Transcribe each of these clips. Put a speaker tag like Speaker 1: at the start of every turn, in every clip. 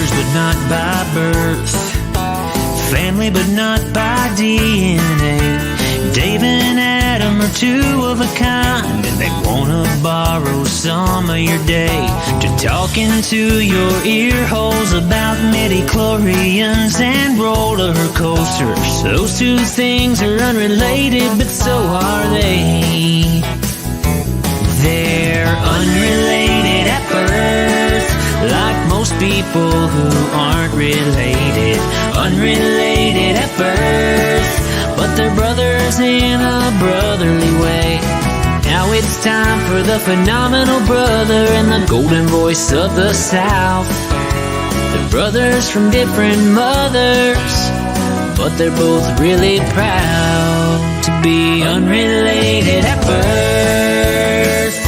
Speaker 1: brothers, but not by birth. Family, but not by DNA. Dave and Adam are two of a kind, and they wanna borrow some of your day to talk into your ear holes about midi-chlorians and roller coasters. Those two things are unrelated, but so are they. They're unrelated at birth, like most people who aren't related. Unrelated at birth, but they're brothers in a brotherly way. Now it's time for the phenomenal brother and the golden voice of the South. They're brothers from different mothers, but they're both really proud to be unrelated at birth.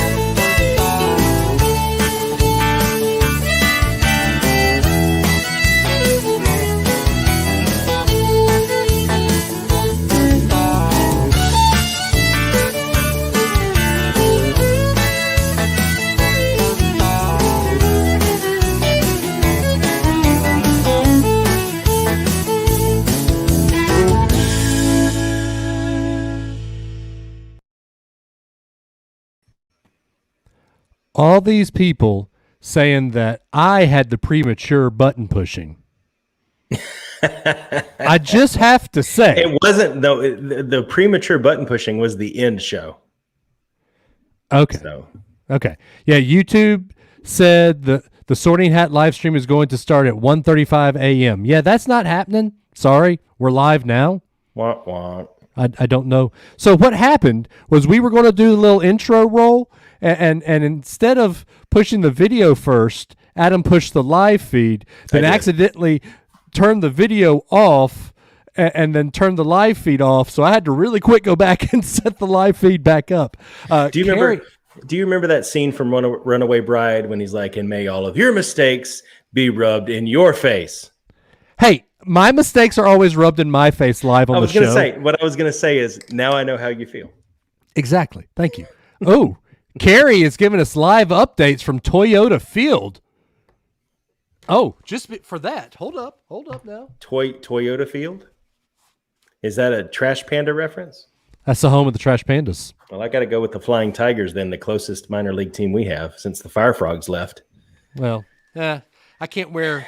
Speaker 2: All these people saying that I had the premature button pushing. I just have to say.
Speaker 3: It wasn't, though. The premature button pushing was the end show.
Speaker 2: Okay.
Speaker 3: So.
Speaker 2: Okay. Yeah, YouTube said the Sorting Hat live stream is going to start at 1:35 a.m. Yeah, that's not happening. Sorry. We're live now.
Speaker 3: Wah, wah.
Speaker 2: I don't know. So what happened was we were going to do the little intro roll, and instead of pushing the video first, Adam pushed the live feed, then accidentally turned the video off, and then turned the live feed off. So I had to really quick go back and set the live feed back up.
Speaker 3: Do you remember that scene from Runaway Bride when he's like, "And may all of your mistakes be rubbed in your face"?
Speaker 2: Hey, my mistakes are always rubbed in my face live on the show.
Speaker 3: What I was going to say is, now I know how you feel.
Speaker 2: Exactly. Thank you. Oh, Carrie is giving us live updates from Toyota Field. Oh, just for that. Hold up now.
Speaker 3: Toyota Field? Is that a Trash Panda reference?
Speaker 2: That's the home of the Trash Pandas.
Speaker 3: Well, I got to go with the Flying Tigers then, the closest minor league team we have since the Fire Frogs left.
Speaker 2: Well, I can't wear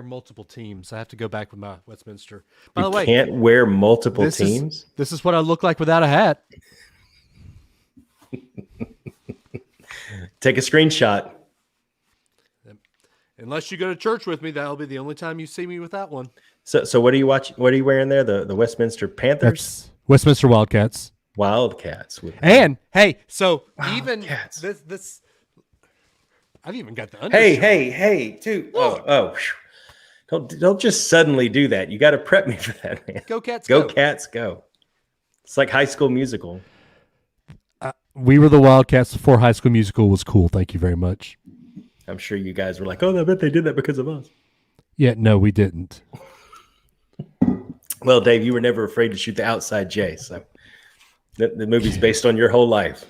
Speaker 2: multiple teams. I have to go back with my Westminster. By the way,
Speaker 3: you can't wear multiple teams?
Speaker 2: This is what I look like without a hat.
Speaker 3: Take a screenshot.
Speaker 2: Unless you go to church with me, that'll be the only time you see me with that one.
Speaker 3: So what are you watching? What are you wearing there? The Westminster Panthers?
Speaker 2: That's Westminster Wildcats.
Speaker 3: Wildcats.
Speaker 2: And hey, so
Speaker 3: Wildcats.
Speaker 2: even this I've even got the undershirt.
Speaker 3: Hey, dude. Oh. Don't just suddenly do that. You got to prep me for that, man.
Speaker 2: Go Cats,
Speaker 3: go. Go Cats, go. It's like High School Musical.
Speaker 2: We were the Wildcats before High School Musical was cool. Thank you very much.
Speaker 3: I'm sure you guys were like, oh, I bet they did that because of us.
Speaker 2: Yeah, no, we didn't.
Speaker 3: Well, Dave, you were never afraid to shoot the outside J, so the movie's based on your whole life.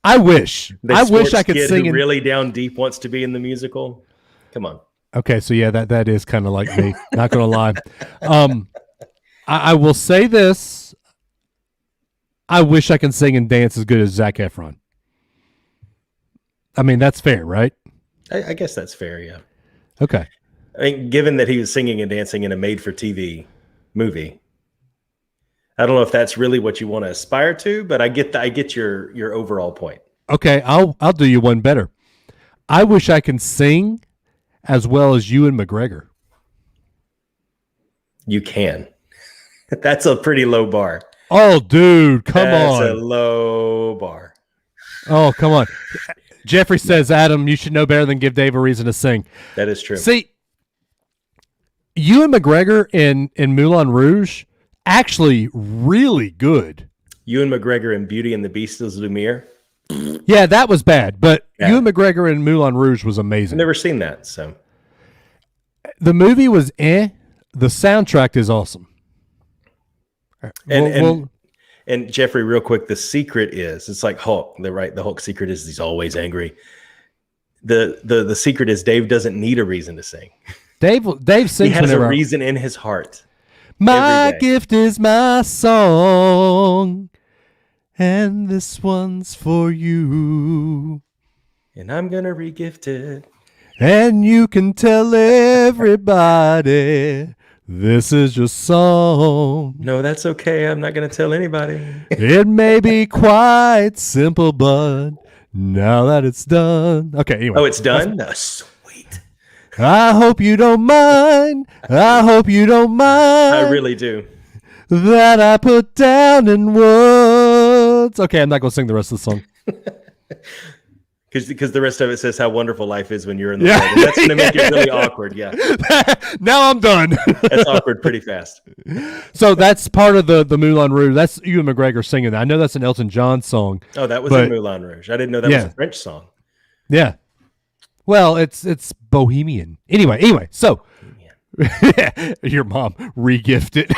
Speaker 2: I wish I could sing.
Speaker 3: Really down deep wants to be in the musical. Come on.
Speaker 2: Okay, so yeah, that is kind of like me. Not gonna lie. I will say this. I wish I can sing and dance as good as Zac Efron. I mean, that's fair, right?
Speaker 3: I guess that's fair, yeah.
Speaker 2: Okay.
Speaker 3: I mean, given that he was singing and dancing in a made-for-TV movie, I don't know if that's really what you want to aspire to, but I get your overall point.
Speaker 2: Okay, I'll do you one better. I wish I can sing as well as Ewan McGregor.
Speaker 3: You can. That's a pretty low bar.
Speaker 2: Oh, dude, come on.
Speaker 3: That's a low bar.
Speaker 2: Oh, come on. Jeffrey says, Adam, you should know better than give Dave a reason to sing.
Speaker 3: That is true.
Speaker 2: See, Ewan McGregor in Moulin Rouge, actually really good.
Speaker 3: Ewan McGregor in Beauty and the Beast is Lumiere.
Speaker 2: Yeah, that was bad, but Ewan McGregor in Moulin Rouge was amazing.
Speaker 3: I've never seen that, so.
Speaker 2: The movie was The soundtrack is awesome.
Speaker 3: And Jeffrey, real quick, the secret is, it's like Hulk. The Hulk secret is he's always angry. the secret is Dave doesn't need a reason to sing.
Speaker 2: Dave
Speaker 3: He
Speaker 2: sings
Speaker 3: has a
Speaker 2: whenever.
Speaker 3: reason in his heart.
Speaker 2: My
Speaker 3: every day.
Speaker 2: gift is my song, and this one's for you.
Speaker 3: And I'm gonna re-gift it.
Speaker 2: And you can tell everybody this is your song.
Speaker 3: No, that's okay. I'm not gonna tell anybody.
Speaker 2: It may be quite simple, but now that it's done. Okay, anyway.
Speaker 3: Oh, it's done? No, sweet.
Speaker 2: I hope you don't mind. I hope you don't mind.
Speaker 3: I really do.
Speaker 2: That I put down in words. Okay, I'm not going to sing the rest of the song.
Speaker 3: Because the rest of it says how wonderful life is when you're in the world. And that's going to make it really awkward. Yeah.
Speaker 2: Now I'm done.
Speaker 3: That's awkward pretty fast.
Speaker 2: So that's part of the Moulin Rouge. That's Ewan McGregor singing that. I know that's an Elton John song.
Speaker 3: Oh, that was in Moulin Rouge. I didn't know that was a French song.
Speaker 2: Yeah. Well, it's Bohemian. Anyway, so your mom re-gifted.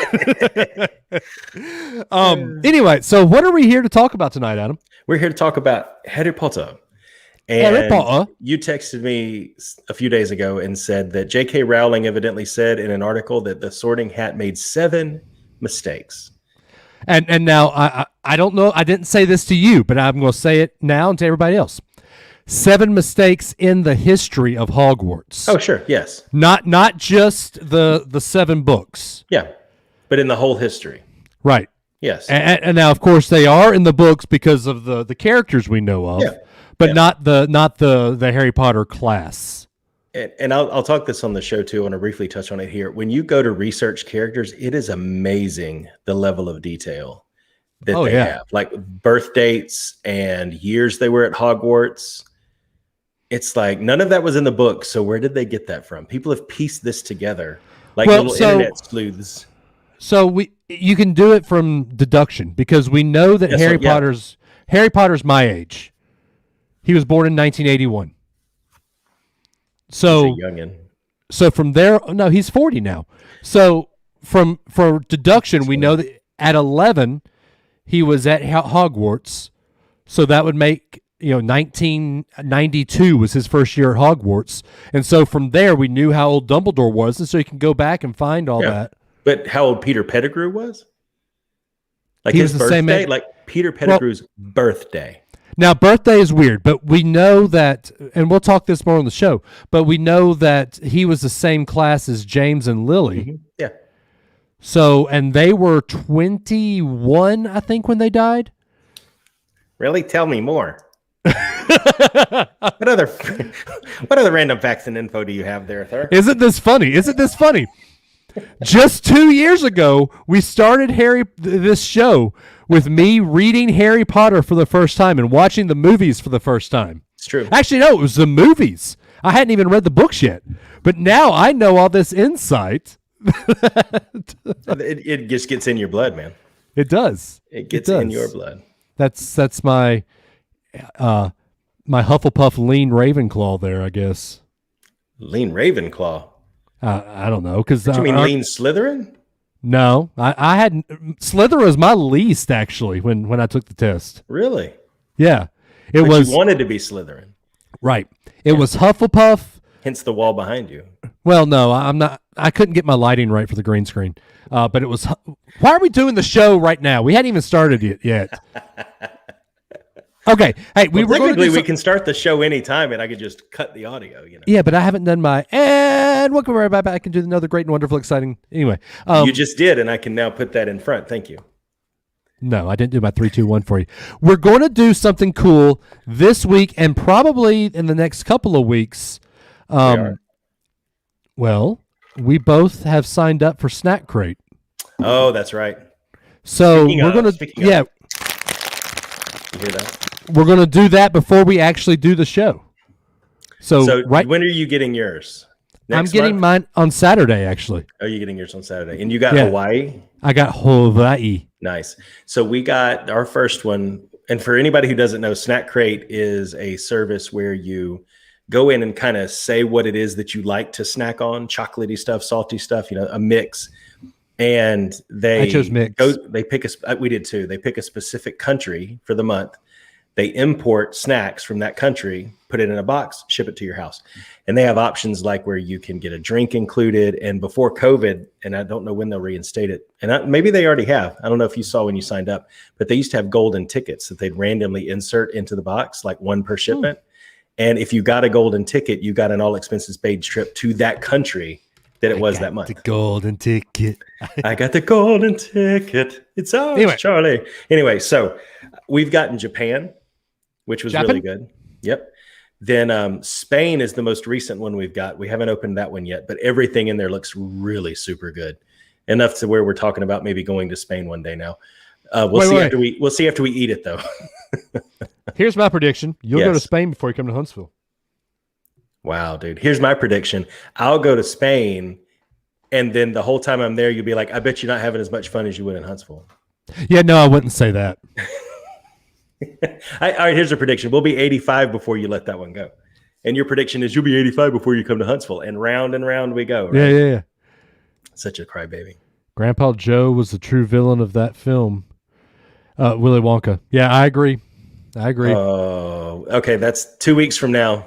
Speaker 2: Anyway, so what are we here to talk about tonight, Adam?
Speaker 3: We're here to talk about Harry Potter.
Speaker 2: Harry Potter?
Speaker 3: You texted me a few days ago and said that J.K. Rowling evidently said in an article that the Sorting Hat made 7 mistakes.
Speaker 2: And now I don't know. I didn't say this to you, but I'm going to say it now and to everybody else. 7 mistakes in the history of Hogwarts.
Speaker 3: Oh, sure. Yes.
Speaker 2: Not just the 7 books.
Speaker 3: Yeah. But in the whole history.
Speaker 2: Right.
Speaker 3: Yes.
Speaker 2: And now, of course, they are in the books because of the characters we know of.
Speaker 3: Yeah.
Speaker 2: But not the Harry Potter class.
Speaker 3: And I'll talk this on the show too. I want to briefly touch on it here. When you go to research characters, it is amazing the level of detail that they have. Like birth dates and years they were at Hogwarts. It's like none of that was in the book. So where did they get that from? People have pieced this together like little internet sleuths.
Speaker 2: So you can do it from deduction because we know that Harry Potter's my age. He was born in 1981. So
Speaker 3: he's a youngin'.
Speaker 2: So from there, no, he's 40 now. So for deduction, we know that at 11 he was at Hogwarts. So that would make 1992 was his first year at Hogwarts, and so from there we knew how old Dumbledore was, and so you can go back and find all that.
Speaker 3: But how old Peter Pettigrew was? Like
Speaker 2: he
Speaker 3: his
Speaker 2: was the
Speaker 3: birthday,
Speaker 2: same age.
Speaker 3: like Peter Pettigrew's birthday.
Speaker 2: Now, birthday is weird, but we know that, and we'll talk this more on the show, but we know that he was the same class as James and Lily.
Speaker 3: Mm-hmm. Yeah.
Speaker 2: So, and they were 21, I think, when they died.
Speaker 3: Really? Tell me more. What other random facts and info do you have there, sir?
Speaker 2: Isn't this funny? Just 2 years ago, we started this show with me reading Harry Potter for the first time and watching the movies for the first time.
Speaker 3: It's true.
Speaker 2: Actually, no, it was the movies. I hadn't even read the books yet. But now I know all this insight.
Speaker 3: It just gets in your blood, man.
Speaker 2: It does.
Speaker 3: It gets in your blood.
Speaker 2: That's my my Hufflepuff lean Ravenclaw there, I guess.
Speaker 3: Lean Ravenclaw?
Speaker 2: I don't know. Cause,
Speaker 3: you mean lean Slytherin?
Speaker 2: No, I had Slytherin was my least actually when I took the test.
Speaker 3: Really?
Speaker 2: Yeah,
Speaker 3: you wanted to be Slytherin,
Speaker 2: right? It was Hufflepuff.
Speaker 3: Hence the wall behind you.
Speaker 2: Well, no, I'm not. I couldn't get my lighting right for the green screen. But it was. Why are we doing the show right now? We hadn't even started it yet. Okay. Hey, we
Speaker 3: can start the show anytime, and I could just cut the audio.
Speaker 2: Yeah, but I haven't done my and welcome right back. I can do another great and wonderful, exciting. Anyway,
Speaker 3: you just did, and I can now put that in front. Thank you.
Speaker 2: No, I didn't do my 3, 2, 1 for you. We're going to do something cool this week, and probably in the next couple of weeks. Well, we both have signed up for Snack Crate.
Speaker 3: Oh, that's right.
Speaker 2: So we're going to
Speaker 3: You hear that?
Speaker 2: We're going to do that before we actually do the show. So
Speaker 3: when are you getting yours?
Speaker 2: I'm getting mine on Saturday, actually.
Speaker 3: Oh, you're getting yours on Saturday. And you got Hawaii?
Speaker 2: I got Hawaii.
Speaker 3: Nice. So we got our first one. And for anybody who doesn't know, Snack Crate is a service where you go in and kind of say what it is that you like to snack on, chocolatey stuff, salty stuff, a mix. And I
Speaker 2: chose mix.
Speaker 3: We did too. They pick a specific country for the month. They import snacks from that country, put it in a box, ship it to your house. And they have options like where you can get a drink included. And before COVID, and I don't know when they'll reinstate it, and maybe they already have. I don't know if you saw when you signed up, but they used to have golden tickets that they'd randomly insert into the box, like one per shipment. And if you got a golden ticket, you got an all expenses paid trip to that country that it was that month.
Speaker 2: The golden ticket.
Speaker 3: I got the golden ticket. It's ours,
Speaker 2: Anyway.
Speaker 3: Charlie. Anyway, so we've gotten Japan, which was really good. Yep. Then Spain is the most recent one we've got. We haven't opened that one yet, but everything in there looks really super good. Enough to where we're talking about maybe going to Spain one day now. We'll see after we eat it though.
Speaker 2: Here's my prediction. You'll go to Spain before you come to Huntsville.
Speaker 3: Wow, dude. Here's my prediction. I'll go to Spain, and then the whole time I'm there, you'll be like, I bet you're not having as much fun as you would in Huntsville.
Speaker 2: Yeah, no, I wouldn't say that.
Speaker 3: All right, here's a prediction. We'll be 85 before you let that one go. And your prediction is you'll be 85 before you come to Huntsville. And round we go. Right?
Speaker 2: Yeah.
Speaker 3: Such a crybaby.
Speaker 2: Grandpa Joe was the true villain of that film. Willy Wonka. Yeah, I agree.
Speaker 3: Oh, okay. That's 2 weeks from now.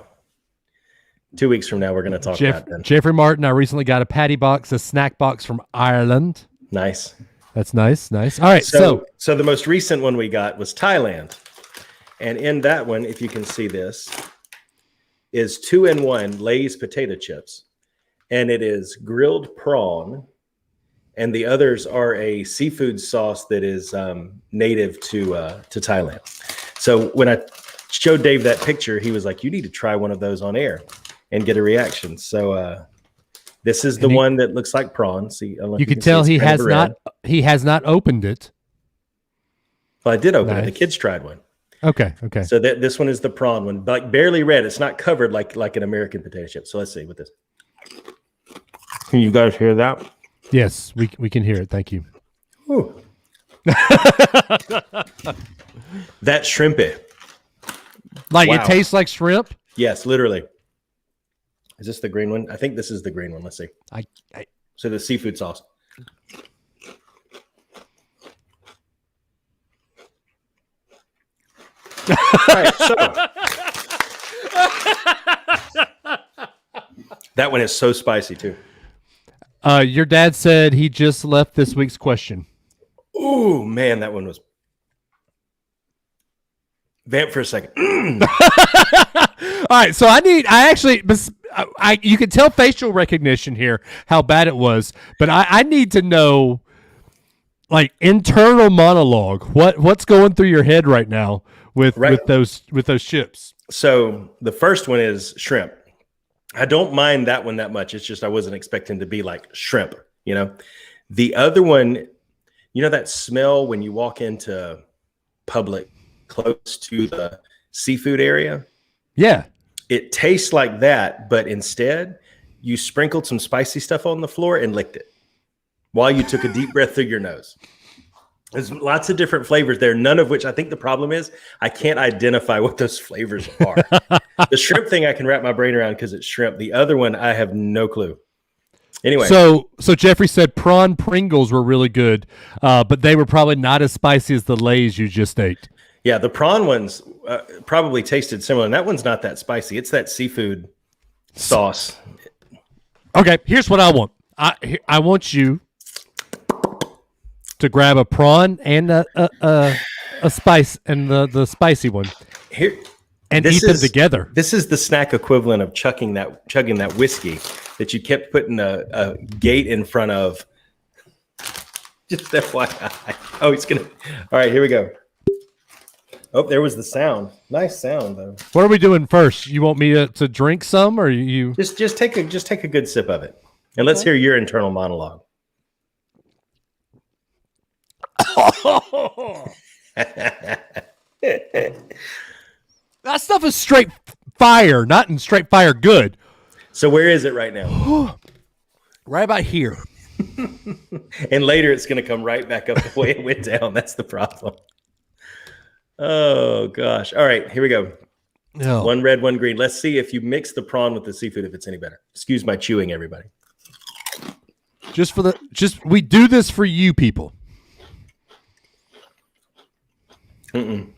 Speaker 3: 2 weeks from now, we're going to talk about that.
Speaker 2: Jeffrey Martin, I recently got a patty box, a snack box from Ireland.
Speaker 3: Nice.
Speaker 2: That's nice. All right.
Speaker 3: So the most recent one we got was Thailand. And in that one, if you can see this, is 2-in-1 Lay's potato chips. And it is grilled prawn. And the others are a seafood sauce that is native to Thailand. So when I showed Dave that picture, he was like, you need to try one of those on air and get a reaction. So this is the one that looks like prawn. See,
Speaker 2: you can tell he has not opened it.
Speaker 3: Well, I did open it. The kids tried one.
Speaker 2: Okay.
Speaker 3: So this one is the prawn one, like barely red. It's not covered like an American potato chip. So let's see with this. Can you guys hear that?
Speaker 2: Yes, we can hear it. Thank you.
Speaker 3: Ooh. That's shrimpy.
Speaker 2: Like it tastes like shrimp?
Speaker 3: Yes, literally. Is this the green one? I think this is the green one. Let's see. So the seafood sauce. All right, so that one is so spicy too.
Speaker 2: Your dad said he just left this week's question.
Speaker 3: Oh man, that one was. Vamp for a second.
Speaker 2: All right, so you can tell facial recognition here how bad it was, but I need to know, like, internal monologue. What's going through your head right now with those chips?
Speaker 3: So the first one is shrimp. I don't mind that one that much. It's just I wasn't expecting to be like shrimp, you know. The other one, you know that smell when you walk into public close to the seafood area?
Speaker 2: Yeah.
Speaker 3: It tastes like that, but instead you sprinkled some spicy stuff on the floor and licked it while you took a deep breath through your nose. There's lots of different flavors there, none of which I think the problem is I can't identify what those flavors are. The shrimp thing I can wrap my brain around because it's shrimp. The other one, I have no clue. Anyway.
Speaker 2: So Jeffrey said prawn Pringles were really good, but they were probably not as spicy as the Lay's you just ate.
Speaker 3: Yeah, the prawn ones probably tasted similar, and that one's not that spicy. It's that seafood sauce.
Speaker 2: Okay, here's what I want. I want you to grab a prawn and a spice and the spicy one
Speaker 3: here
Speaker 2: and eat them together.
Speaker 3: This is the snack equivalent of chugging that whiskey that you kept putting a gate in front of. Just FYI. Oh, he's gonna. All right, here we go. Oh, there was the sound. Nice sound though.
Speaker 2: What are we doing first? You want me to drink some, or you
Speaker 3: just take a good sip of it, and let's hear your internal monologue.
Speaker 2: That stuff is straight fire, not in straight fire good.
Speaker 3: So where is it right now?
Speaker 2: Right about here.
Speaker 3: And later it's going to come right back up the way it went down. That's the problem. Oh gosh. All right, here we go.
Speaker 2: No.
Speaker 3: One red, one green. Let's see if you mix the prawn with the seafood, if it's any better. Excuse my chewing, everybody.
Speaker 2: We do this for you people.
Speaker 3: Mm-mm.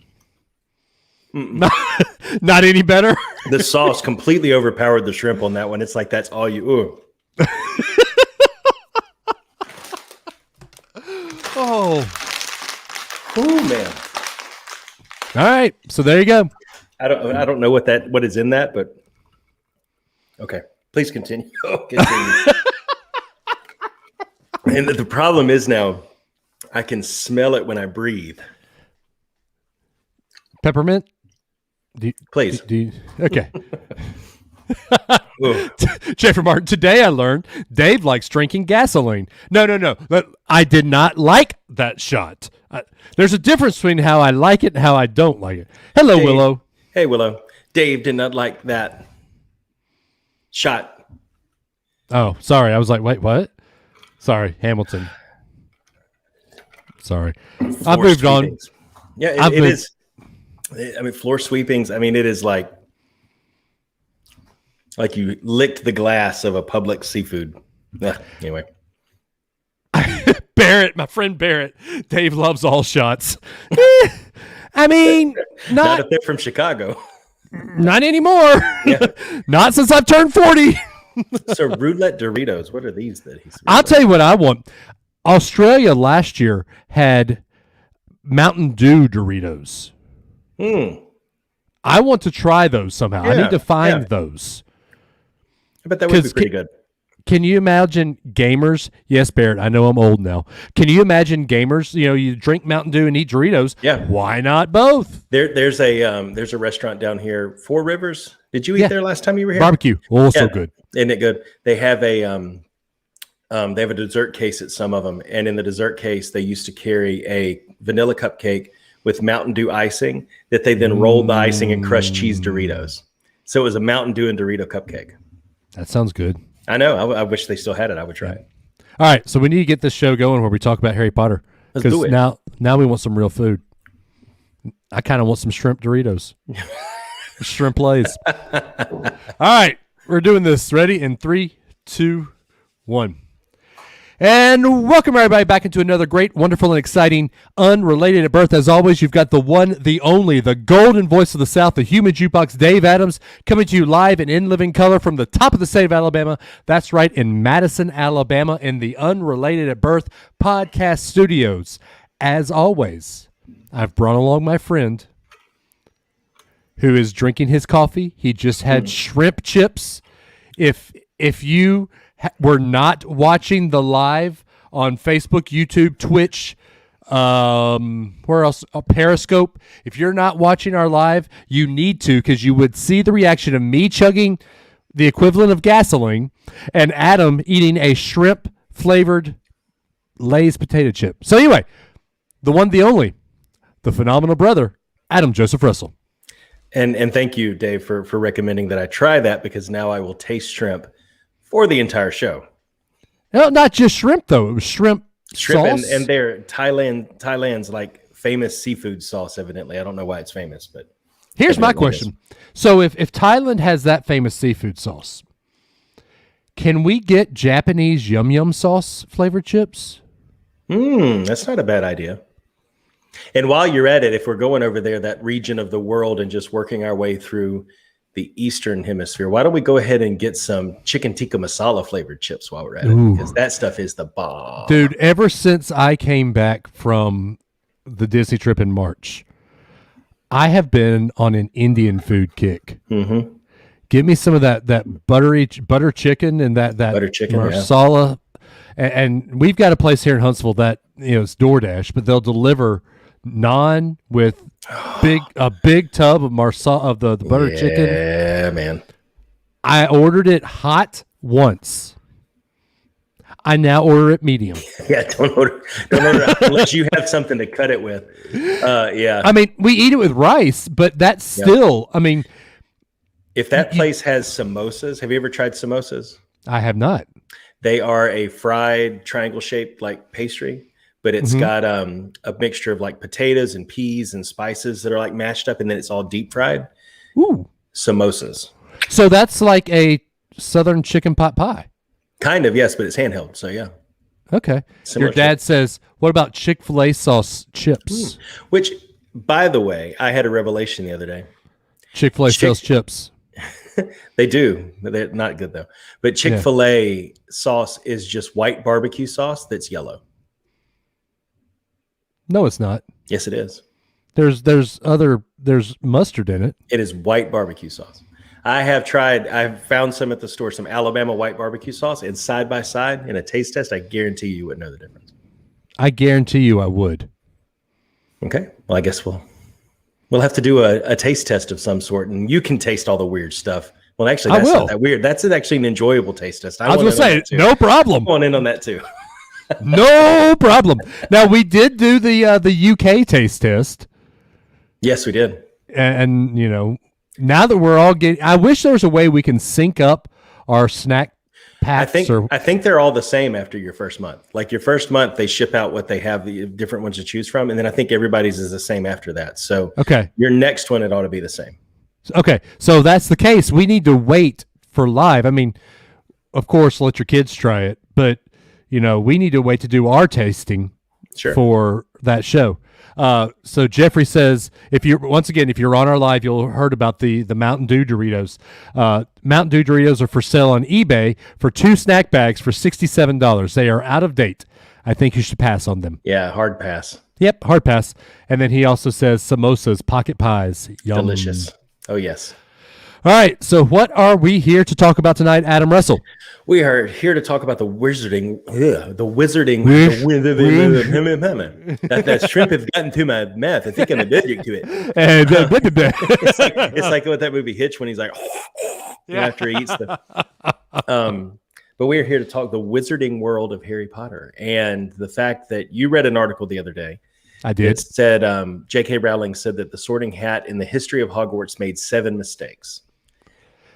Speaker 2: Not any better.
Speaker 3: The sauce completely overpowered the shrimp on that one. It's like that's all you. Ooh. Oh man.
Speaker 2: All right, so there you go.
Speaker 3: I don't know what is in that, but okay. Please continue. Continue. And the problem is now I can smell it when I breathe.
Speaker 2: Peppermint?
Speaker 3: Please.
Speaker 2: Okay. Jeffrey Martin, today I learned Dave likes drinking gasoline. No. I did not like that shot. There's a difference between how I like it and how I don't like it. Hello,
Speaker 3: Dave.
Speaker 2: Willow.
Speaker 3: Hey, Willow. Dave did not like that shot.
Speaker 2: Oh, sorry. I was like, wait, what? Sorry, Hamilton. Sorry. I've moved on.
Speaker 3: Yeah, it is. I mean, floor sweepings. I mean, it is like you licked the glass of a public seafood. Anyway.
Speaker 2: Barrett, my friend Barrett. Dave loves all shots. I mean,
Speaker 3: not if they're from Chicago.
Speaker 2: Not anymore.
Speaker 3: Yeah.
Speaker 2: Not since I've turned 40.
Speaker 3: So roulette Doritos, what are these that he's?
Speaker 2: I'll tell you what I want. Australia last year had Mountain Dew Doritos. I want to try those somehow. I need to find those.
Speaker 3: I bet that would be pretty good.
Speaker 2: Can you imagine gamers? Yes, Barrett, I know I'm old now. Can you imagine gamers? You know, you drink Mountain Dew and eat Doritos.
Speaker 3: Yeah.
Speaker 2: Why not both?
Speaker 3: There's a restaurant down here, Four Rivers. Did you eat there last time you were here?
Speaker 2: Barbecue. So good.
Speaker 3: Isn't it good? They have a dessert case at some of them, and in the dessert case, they used to carry a vanilla cupcake with Mountain Dew icing that they then rolled the icing and crushed cheese Doritos. So it was a Mountain Dew and Dorito cupcake.
Speaker 2: That sounds good.
Speaker 3: I know. I wish they still had it. I would try it.
Speaker 2: All right, so we need to get this show going where we talk about Harry Potter.
Speaker 3: Let's do it.
Speaker 2: Now we want some real food. I kind of want some shrimp Doritos. Shrimp Lays. All right, we're doing this. Ready? In 3, 2, 1. And welcome everybody back into another great, wonderful, and exciting Unrelated at Birth. As always, you've got the one, the only, the golden voice of the South, the human jukebox, Dave Adams, coming to you live and in living color from the top of the state of Alabama. That's right, in Madison, Alabama, in the Unrelated at Birth podcast studios. As always, I've brought along my friend who is drinking his coffee. He just had shrimp chips. If you were not watching the live on Facebook, YouTube, Twitch, where else? Periscope. If you're not watching our live, you need to, because you would see the reaction of me chugging the equivalent of gasoline and Adam eating a shrimp flavored Lay's potato chip. So anyway, the one, the only, the phenomenal brother, Adam Joseph Russell.
Speaker 3: And thank you, Dave, for recommending that I try that, because now I will taste shrimp for the entire show.
Speaker 2: No, not just shrimp though. It was shrimp sauce.
Speaker 3: And they're Thailand's like famous seafood sauce. Evidently, I don't know why it's famous, but
Speaker 2: here's my question: so if Thailand has that famous seafood sauce, can we get Japanese yum yum sauce flavored chips?
Speaker 3: That's not a bad idea. And while you're at it, if we're going over there, that region of the world, and just working our way through the Eastern Hemisphere, why don't we go ahead and get some chicken tikka masala flavored chips while we're at it? Because that stuff is the bomb.
Speaker 2: Dude, ever since I came back from the Disney trip in March, I have been on an Indian food kick. Mm-hmm. Give me some of that butter chicken and that butter chicken masala. Yeah. And we've got a place here in Huntsville that, it's DoorDash, but they'll deliver naan with a big tub of the butter chicken.
Speaker 3: Yeah, man.
Speaker 2: I ordered it hot once. I now order it medium.
Speaker 3: Yeah, don't order unless you have something to cut it with. Yeah.
Speaker 2: I mean, we eat it with rice, but that's still, I mean.
Speaker 3: If that place has samosas, have you ever tried samosas?
Speaker 2: I have not.
Speaker 3: They are a fried triangle-shaped like pastry, but it's got a mixture of like potatoes and peas and spices that are like mashed up, and then it's all deep fried.
Speaker 2: Ooh.
Speaker 3: Samosas.
Speaker 2: So that's like a Southern chicken pot pie.
Speaker 3: Kind of, yes, but it's handheld, so yeah.
Speaker 2: Okay.
Speaker 3: Similar
Speaker 2: Your dad says, what about Chick-fil-A sauce chips?
Speaker 3: Which By the way, I had a revelation the other day.
Speaker 2: Chick-fil-A sells chips.
Speaker 3: They do. They're not good though. But Chick-fil-A sauce is just white barbecue sauce that's yellow.
Speaker 2: No, it's not.
Speaker 3: Yes, it is.
Speaker 2: There's mustard in it.
Speaker 3: It is white barbecue sauce. I've found some at the store, some Alabama white barbecue sauce, and side by side in a taste test, I guarantee you wouldn't know the difference.
Speaker 2: I guarantee you I would.
Speaker 3: Okay. Well, I guess we'll have to do a taste test of some sort, and you can taste all the weird stuff. Well, actually, that's not that weird. That's actually an enjoyable taste test.
Speaker 2: I was going to say, no problem.
Speaker 3: I want in on that too.
Speaker 2: No problem. Now, we did do the UK taste test.
Speaker 3: Yes, we did.
Speaker 2: And you know, now that we're all getting, I wish there was a way we can sync up our snack packs.
Speaker 3: I think they're all the same after your first month. Like your first month, they ship out what they have, the different ones to choose from, and then I think everybody's is the same after that. So your next one, it ought to be the same.
Speaker 2: Okay, so that's the case. We need to wait for live. I mean, of course, let your kids try it, but you know, we need to wait to do our tasting for that show. So Jeffrey says, if you're on our live, you'll have heard about the Mountain Dew Doritos. Mountain Dew Doritos are for sale on eBay for 2 snack bags for $67. They are out of date. I think you should pass on them.
Speaker 3: Yeah, hard pass.
Speaker 2: Yep, hard pass. And then he also says samosas, pocket pies. Yum.
Speaker 3: Delicious. Oh, yes.
Speaker 2: All right, so what are we here to talk about tonight, Adam Russell?
Speaker 3: We are here to talk about the wizarding. That shrimp has gotten to my mouth. I think I'm allergic to it. It's like what that movie Hitch when he's like, after he eats the. But we're here to talk the wizarding world of Harry Potter and the fact that you read an article the other day.
Speaker 2: I did.
Speaker 3: It said J.K. Rowling said that the Sorting Hat in the history of Hogwarts made 7 mistakes.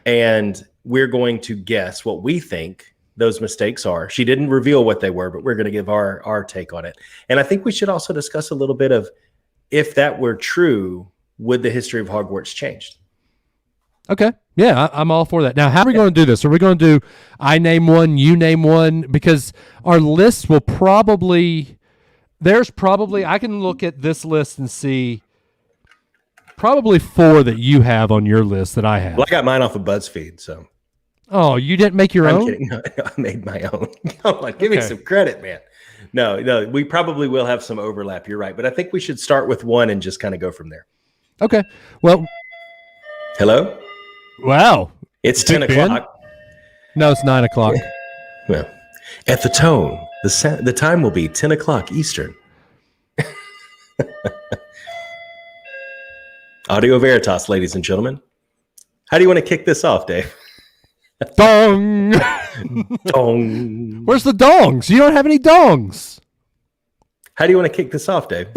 Speaker 3: And we're going to guess what we think those mistakes are. She didn't reveal what they were, but we're going to give our take on it. And I think we should also discuss a little bit of, if that were true, would the history of Hogwarts change?
Speaker 2: Okay. Yeah, I'm all for that. Now, how are we going to do this? Are we going to do I name one, you name one? Because our list will probably, I can look at this list and see probably 4 that you have on your list that I have.
Speaker 3: Well, I got mine off of BuzzFeed, so.
Speaker 2: Oh, you didn't make your own?
Speaker 3: I'm kidding. No, I made my own. Come on, give me some credit, man. No, we probably will have some overlap. You're right. But I think we should start with one and just kind of go from there.
Speaker 2: Okay. Well.
Speaker 3: Hello?
Speaker 2: Wow.
Speaker 3: It's 10 o'clock.
Speaker 2: No, it's 9 o'clock.
Speaker 3: Well, at the tone, the time will be 10 o'clock Eastern. Audio Veritas, ladies and gentlemen. How do you want to kick this off, Dave?
Speaker 2: Dong.
Speaker 3: Dong.
Speaker 2: Where's the dongs? You don't have any dongs.
Speaker 3: How do you want to kick this off, Dave?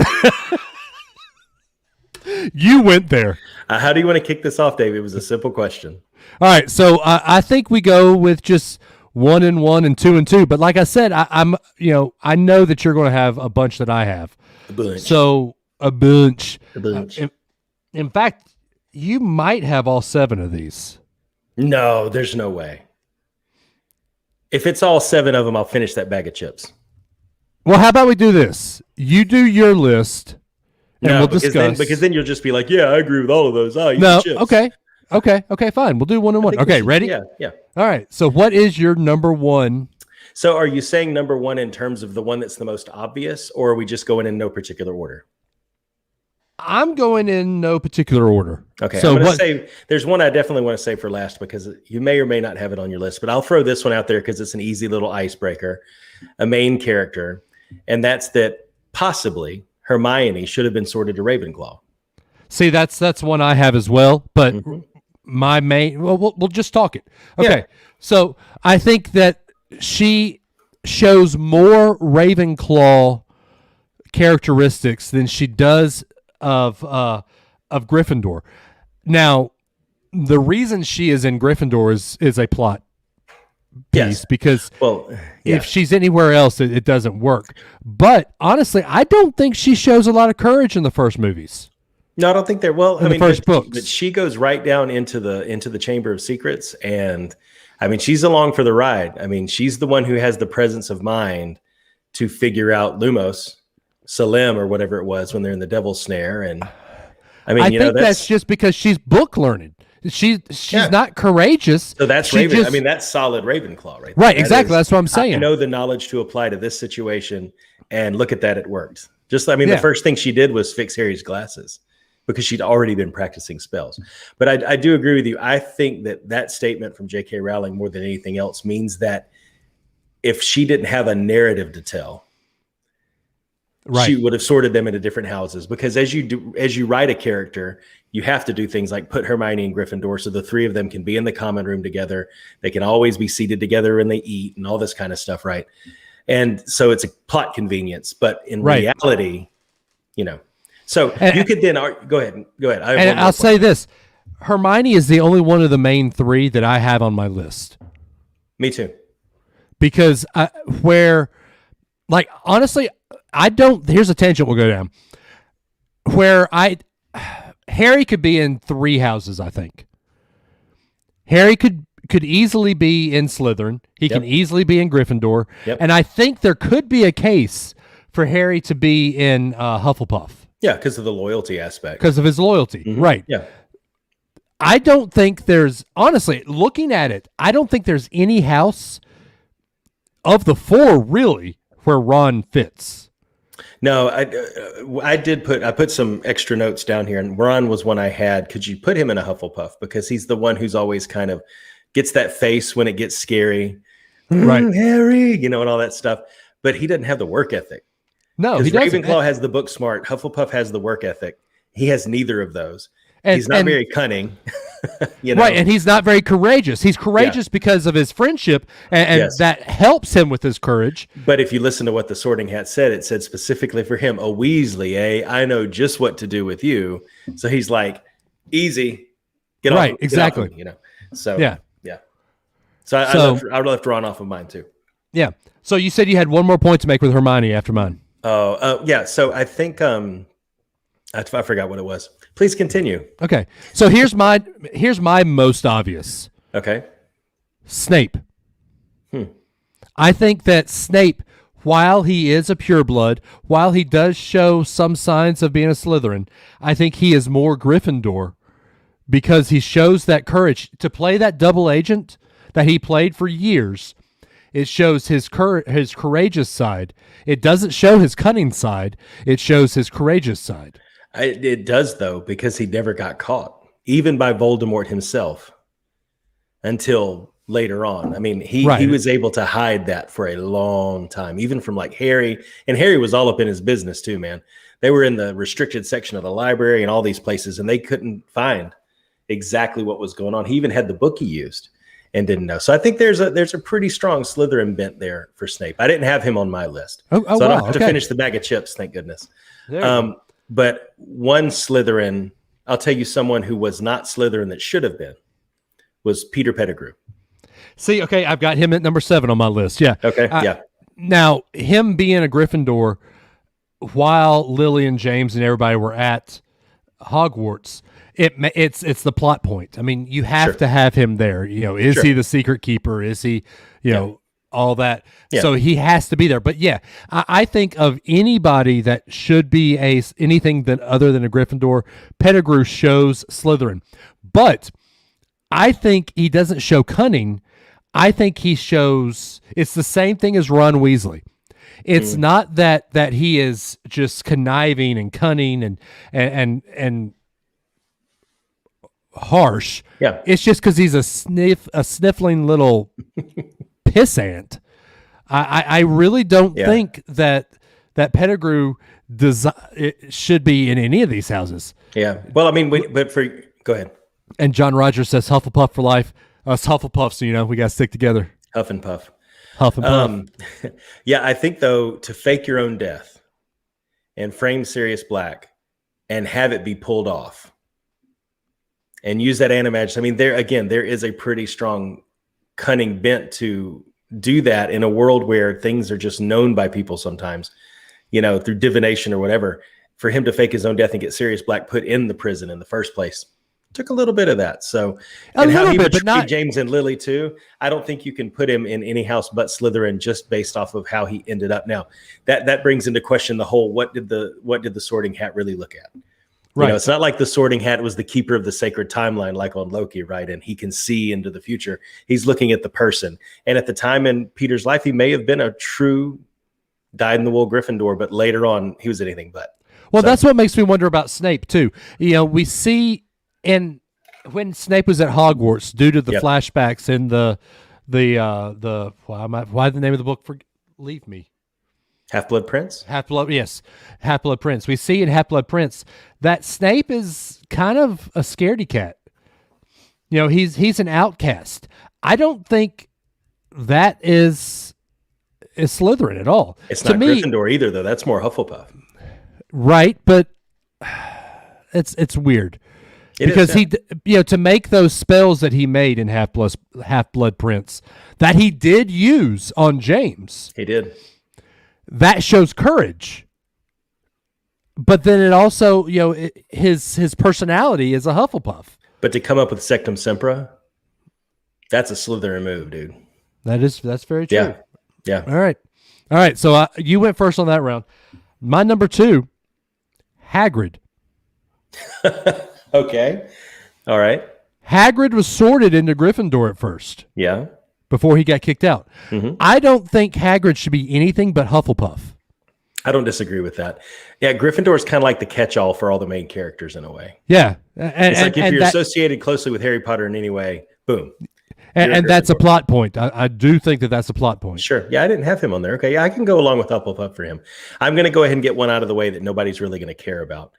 Speaker 2: You went there.
Speaker 3: How do you want to kick this off, Dave? It was a simple question.
Speaker 2: All right, so I think we go with just 1 and 1 and 2 and 2. But like I said, I know that you're going to have a bunch that I have.
Speaker 3: A bunch.
Speaker 2: So a bunch.
Speaker 3: In
Speaker 2: fact, you might have all 7 of these.
Speaker 3: No, there's no way. If it's all 7 of them, I'll finish that bag of chips.
Speaker 2: Well, how about we do this? You do your list, and we'll discuss.
Speaker 3: Because then you'll just be like, yeah, I agree with all of those. Oh,
Speaker 2: no, chips. Okay, fine. We'll do 1 and 1. Okay, ready?
Speaker 3: Yeah.
Speaker 2: All right, so what is your number 1?
Speaker 3: So are you saying number 1 in terms of the one that's the most obvious, or are we just going in no particular order?
Speaker 2: I'm going in no particular order.
Speaker 3: Okay, so I'm going to say there's one I definitely want to say for last because you may or may not have it on your list, but I'll throw this one out there because it's an easy little icebreaker, a main character, and that's that possibly Hermione should have been sorted to Ravenclaw.
Speaker 2: See, that's one I have as well, but my main, we'll just talk it. Okay, so I think that she shows more Ravenclaw characteristics than she does of Gryffindor. Now, the reason she is in Gryffindor is a plot piece because if she's anywhere else, it doesn't work. But honestly, I don't think she shows a lot of courage in the first movies.
Speaker 3: No, I don't think they're the first
Speaker 2: books.
Speaker 3: But she goes right down into the Chamber of Secrets, and I mean, she's along for the ride. I mean, she's the one who has the presence of mind to figure out Lumos. Salim or whatever it was when they're in the devil's snare. And I mean,
Speaker 2: I think that's just because she's book learned. She's not courageous.
Speaker 3: So that's Raven. I mean, that's solid Ravenclaw, right?
Speaker 2: Right, exactly. That's what I'm saying.
Speaker 3: I know the knowledge to apply to this situation, and look at that, it worked. The first thing she did was fix Harry's glasses because she'd already been practicing spells. But I do agree with you. I think that statement from J.K. Rowling, more than anything else, means that if she didn't have a narrative to tell, she would have sorted them into different houses. Because as you write a character, you have to do things like put Hermione in Gryffindor so the three of them can be in the common room together. They can always be seated together when they eat and all this kind of stuff, right? And so it's a plot convenience. But in reality, so you could then go ahead.
Speaker 2: I'll say this: Hermione is the only one of the main three that I have on my list.
Speaker 3: Me too.
Speaker 2: Because honestly, I don't. Here's a tangent we'll go down. Harry could be in three houses. I think Harry could easily be in Slytherin. He can easily be in Gryffindor, and I think there could be a case for Harry to be in Hufflepuff.
Speaker 3: Yeah, because of the loyalty aspect.
Speaker 2: Because of his loyalty, right?
Speaker 3: Yeah.
Speaker 2: I don't think honestly, looking at it, I don't think there's any house of the four really where Ron fits.
Speaker 3: No, I put some extra notes down here, and Ron was one I had. Could you put him in a Hufflepuff? Because he's the one who's always kind of gets that face when it gets scary.
Speaker 2: Right.
Speaker 3: Harry, and all that stuff. But he doesn't have the work ethic.
Speaker 2: No, he doesn't.
Speaker 3: Ravenclaw has the book smart. Hufflepuff has the work ethic. He has neither of those. He's not very cunning.
Speaker 2: Right, and he's not very courageous. He's courageous because of his friendship, and that helps him with his courage.
Speaker 3: But if you listen to what the Sorting Hat said, it said specifically for him, "A Weasley, I know just what to do with you." So he's like, easy, get off.
Speaker 2: Exactly.
Speaker 3: Get off him, So
Speaker 2: yeah.
Speaker 3: So I left Ron off of mine too.
Speaker 2: Yeah. So you said you had one more point to make with Hermione after mine.
Speaker 3: Yeah. So I think I forgot what it was. Please continue.
Speaker 2: Okay. So here's my most obvious.
Speaker 3: Okay.
Speaker 2: Snape. I think that Snape, while he is a pureblood, while he does show some signs of being a Slytherin, I think he is more Gryffindor because he shows that courage to play that double agent that he played for years. It shows his courageous side. It doesn't show his cunning side. It shows his courageous side.
Speaker 3: It does, though, because he never got caught, even by Voldemort himself, until later on. I mean, he was able to hide that for a long time, even from like Harry. And Harry was all up in his business too, man. They were in the restricted section of the library and all these places, and they couldn't find exactly what was going on. He even had the book he used and didn't know. So I think there's a pretty strong Slytherin bent there for Snape. I didn't have him on my list. So I don't have to finish the bag of chips, thank goodness. But one Slytherin, I'll tell you someone who was not Slytherin that should have been, was Peter Pettigrew.
Speaker 2: See, okay, I've got him at number 7 on my list. Yeah.
Speaker 3: Okay, yeah.
Speaker 2: Now, him being a Gryffindor while Lily and James and everybody were at Hogwarts, it's the plot point. I mean, you have to have him there. Is he the secret keeper? Is he, all that? Yeah. So he has to be there. But yeah, I think of anybody that should be anything other than a Gryffindor, Pettigrew shows Slytherin. But I think he doesn't show cunning. I think he shows it's the same thing as Ron Weasley. It's not that he is just conniving and cunning and harsh.
Speaker 3: Yeah.
Speaker 2: It's just because he's a sniffling little pissant. I really don't think that Pettigrew it should be in any of these houses.
Speaker 3: Yeah. Well, I mean, go ahead.
Speaker 2: And John Rogers says Hufflepuff for life. Us Hufflepuffs, we got to stick together.
Speaker 3: Huff and Puff.
Speaker 2: Yeah,
Speaker 3: I think, though, to fake your own death and frame Sirius Black and have it be pulled off and use that animagic. I mean, there is a pretty strong cunning bent to do that in a world where things are just known by people sometimes, through divination or whatever. For him to fake his own death and get Sirius Black put in the prison in the first place, took a little bit of that. So,
Speaker 2: A
Speaker 3: and how
Speaker 2: little
Speaker 3: he
Speaker 2: bit,
Speaker 3: would
Speaker 2: but
Speaker 3: treat
Speaker 2: not-
Speaker 3: James and Lily too. I don't think you can put him in any house but Slytherin just based off of how he ended up. Now, that brings into question the whole what did the Sorting Hat really look at?
Speaker 2: Right.
Speaker 3: You know, it's not like the Sorting Hat was the keeper of the sacred timeline, like on Loki, right? And he can see into the future. He's looking at the person. And at the time in Peter's life, he may have been a true dyed-in-the-wool Gryffindor, but later on, he was anything but.
Speaker 2: Well, that's what makes me wonder about Snape too. You know, we see when Snape was at Hogwarts, due to the flashbacks in the why the name of the book leave me.
Speaker 3: Half-Blood Prince?
Speaker 2: Half-Blood Prince. We see in Half-Blood Prince that Snape is kind of a scaredy cat. You know, he's an outcast. I don't think that is Slytherin at all.
Speaker 3: It's not Gryffindor either, though. That's more Hufflepuff.
Speaker 2: Right, but it's weird. Because he, to make those spells that he made in Half-Blood Prince that he did use on James.
Speaker 3: He did.
Speaker 2: That shows courage. But then it also, his personality is a Hufflepuff.
Speaker 3: But to come up with Sectum Sempra, that's a Slytherin move, dude.
Speaker 2: That's very true.
Speaker 3: Yeah.
Speaker 2: All right. So you went first on that round. My number 2, Hagrid.
Speaker 3: Okay. All right.
Speaker 2: Hagrid was sorted into Gryffindor at first.
Speaker 3: Yeah.
Speaker 2: Before he got kicked out.
Speaker 3: Mm-hmm.
Speaker 2: I don't think Hagrid should be anything but Hufflepuff.
Speaker 3: I don't disagree with that. Yeah, Gryffindor is kind of like the catch-all for all the main characters in a way.
Speaker 2: Yeah.
Speaker 3: It's like if you're associated closely with Harry Potter in any way, boom.
Speaker 2: And that's a plot point. I do think that's a plot point.
Speaker 3: Sure. Yeah, I didn't have him on there. Okay, yeah, I can go along with Hufflepuff for him. I'm going to go ahead and get one out of the way that nobody's really going to care about.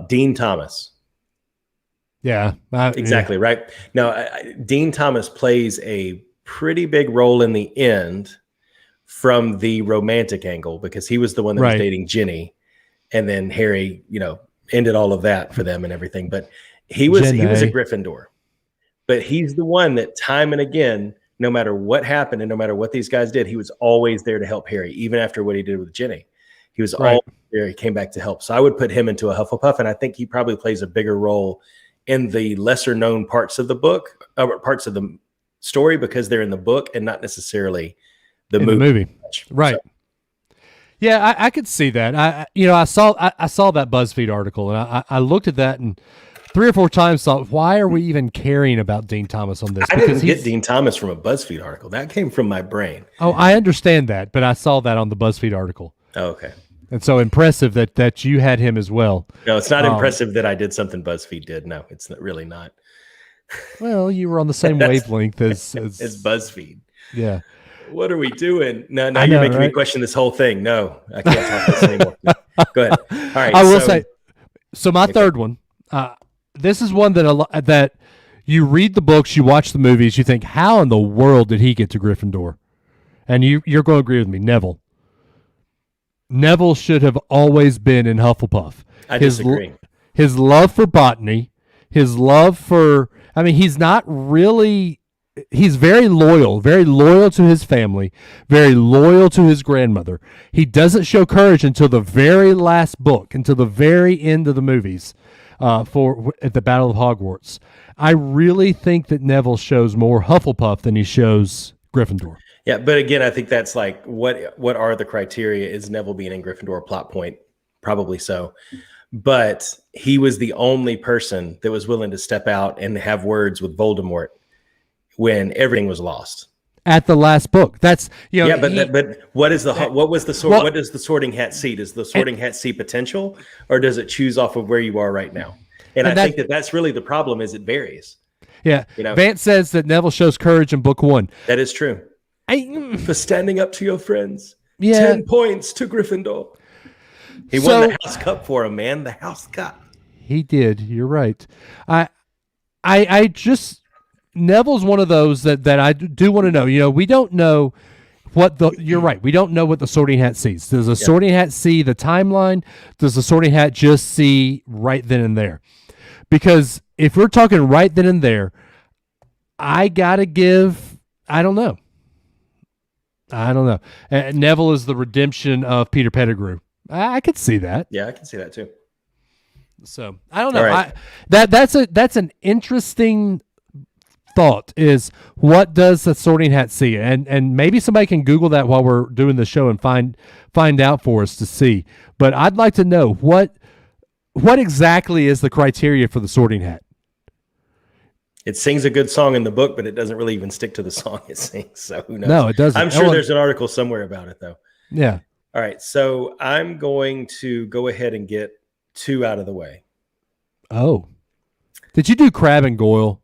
Speaker 3: Dean Thomas.
Speaker 2: Yeah.
Speaker 3: Exactly, right? Now, Dean Thomas plays a pretty big role in the end from the romantic angle because he was the one that was dating Ginny, and then Harry, ended all of that for them and everything. But he was a Gryffindor. But he's the one that time and again, no matter what happened and no matter what these guys did, he was always there to help Harry, even after what he did with Ginny. He was always there. He came back to help. So I would put him into a Hufflepuff, and I think he probably plays a bigger role in the lesser known parts of the book, parts of the story, because they're in the book and not necessarily the movie.
Speaker 2: Right. So. Yeah, I could see that. I saw that BuzzFeed article, and I looked at that and 3 or 4 times thought, why are we even caring about Dean Thomas on this?
Speaker 3: I didn't get Dean Thomas from a BuzzFeed article. That came from my brain.
Speaker 2: Oh, I understand that, but I saw that on the BuzzFeed article.
Speaker 3: Oh, okay.
Speaker 2: And so impressive that you had him as well.
Speaker 3: No, it's not impressive that I did something BuzzFeed did. No, it's really not.
Speaker 2: Well, you were on the same wavelength as
Speaker 3: BuzzFeed.
Speaker 2: Yeah.
Speaker 3: What are we doing? Now you're making me question this whole thing. No, I can't talk this anymore. Go ahead. All right.
Speaker 2: I will say, so my third one, this is one that you read the books, you watch the movies, you think, how in the world did he get to Gryffindor? And you're going to agree with me, Neville. Neville should have always been in Hufflepuff.
Speaker 3: I disagree.
Speaker 2: His love for botany, his love for, he's not really, he's very loyal to his family, very loyal to his grandmother. He doesn't show courage until the very last book, until the very end of the movies at the Battle of Hogwarts. I really think that Neville shows more Hufflepuff than he shows Gryffindor.
Speaker 3: Yeah, but again, I think that's like, what are the criteria? Is Neville being in Gryffindor a plot point? Probably so. But he was the only person that was willing to step out and have words with Voldemort when everything was lost.
Speaker 2: At the last book. That's,
Speaker 3: but what is what does the Sorting Hat see? Does the Sorting Hat see potential, or does it choose off of where you are right now? And I think that's really the problem, is it varies.
Speaker 2: Yeah. Vance says that Neville shows courage in book 1.
Speaker 3: That is true. For standing up to your friends.
Speaker 2: Yeah.
Speaker 3: 10 points to Gryffindor. He won the House Cup for him, man. The House Cup.
Speaker 2: He did. You're right. I just, Neville's one of those that I do want to know. We don't know you're right. We don't know what the Sorting Hat sees. Does the Sorting Hat see the timeline? Does the Sorting Hat just see right then and there? Because if we're talking right then and there, I don't know. Neville is the redemption of Peter Pettigrew. I could see that.
Speaker 3: Yeah, I can see that too.
Speaker 2: So I don't know.
Speaker 3: All right.
Speaker 2: That's an interesting thought. Is what does the Sorting Hat see? And maybe somebody can Google that while we're doing the show and find out for us to see. But I'd like to know what exactly is the criteria for the Sorting Hat.
Speaker 3: It sings a good song in the book, but it doesn't really even stick to the song it sings. So who knows?
Speaker 2: No, it doesn't.
Speaker 3: I'm sure there's an article somewhere about it, though.
Speaker 2: Yeah.
Speaker 3: All right. So I'm going to go ahead and get 2 out of the way.
Speaker 2: Oh. Did you do Crab and Goyle?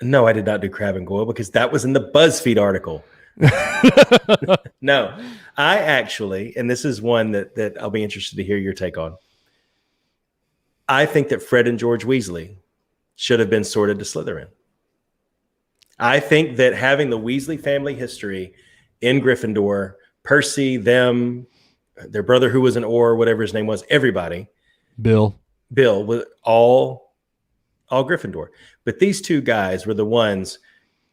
Speaker 3: No, I did not do Crab and Goyle because that was in the BuzzFeed article. No, I actually, and this is one that I'll be interested to hear your take on. I think that Fred and George Weasley should have been sorted to Slytherin. I think that having the Weasley family history in Gryffindor, Percy, them, their brother who was an Orr, whatever his name was, everybody, Bill was all Gryffindor. But these 2 guys were the ones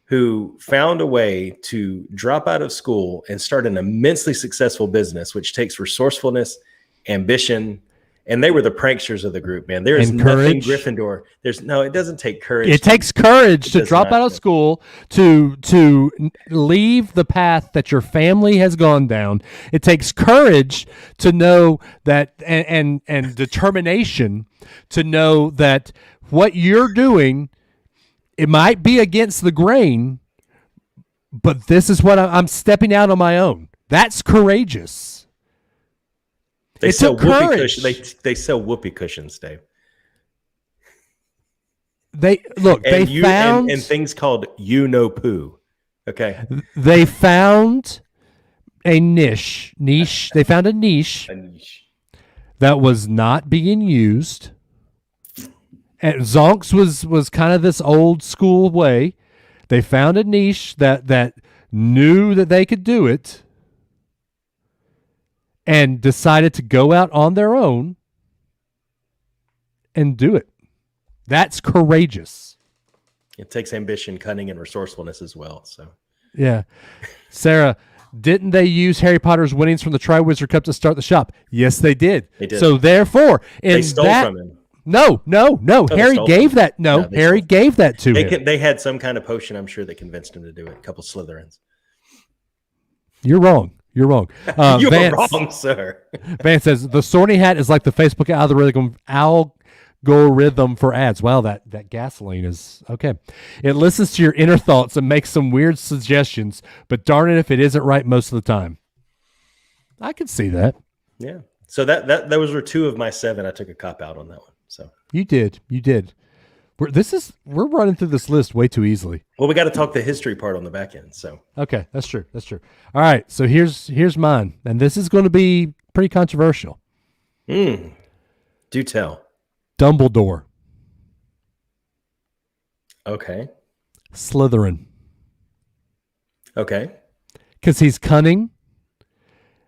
Speaker 3: who found a way to drop out of school and start an immensely successful business, which takes resourcefulness, ambition, and they were the pranksters of the group, man. There is nothing Gryffindor. It doesn't take courage.
Speaker 2: It takes courage to drop out of school, to leave the path that your family has gone down. It takes courage to know that, and determination to know that what you're doing, it might be against the grain, but this is what I'm stepping out on my own. That's courageous.
Speaker 3: They sell whoopee cushions. They sell whoopee cushions, Dave.
Speaker 2: They found
Speaker 3: and things called poo. Okay.
Speaker 2: They found a niche. They found a niche that was not being used. And Zonks was kind of this old school way. They found a niche that knew that they could do it, and decided to go out on their own and do it. That's courageous.
Speaker 3: It takes ambition, cunning, and resourcefulness as well. So,
Speaker 2: yeah. Sarah, didn't they use Harry Potter's winnings from the Triwizard Cup to start the shop? Yes, they did.
Speaker 3: They did.
Speaker 2: So therefore,
Speaker 3: they stole from him.
Speaker 2: No. Harry gave that. No, Harry gave that to him.
Speaker 3: They had some kind of potion, I'm sure, that convinced him to do it. A couple Slytherins.
Speaker 2: You're wrong. You're wrong.
Speaker 3: You're wrong, sir.
Speaker 2: Vance says the Sorting Hat is like the Facebook algorithm for ads. Wow, that gasoline is okay. It listens to your inner thoughts and makes some weird suggestions, but darn it if it isn't right most of the time. I could see that.
Speaker 3: Yeah. So those were 2 of my 7. I took a cop out on that one. So
Speaker 2: you did. We're running through this list way too easily.
Speaker 3: Well, we got to talk the history part on the back end. So
Speaker 2: okay, that's true. All right, so here's mine, and this is going to be pretty controversial.
Speaker 3: Do tell.
Speaker 2: Dumbledore.
Speaker 3: Okay.
Speaker 2: Slytherin.
Speaker 3: Okay.
Speaker 2: Because he's cunning.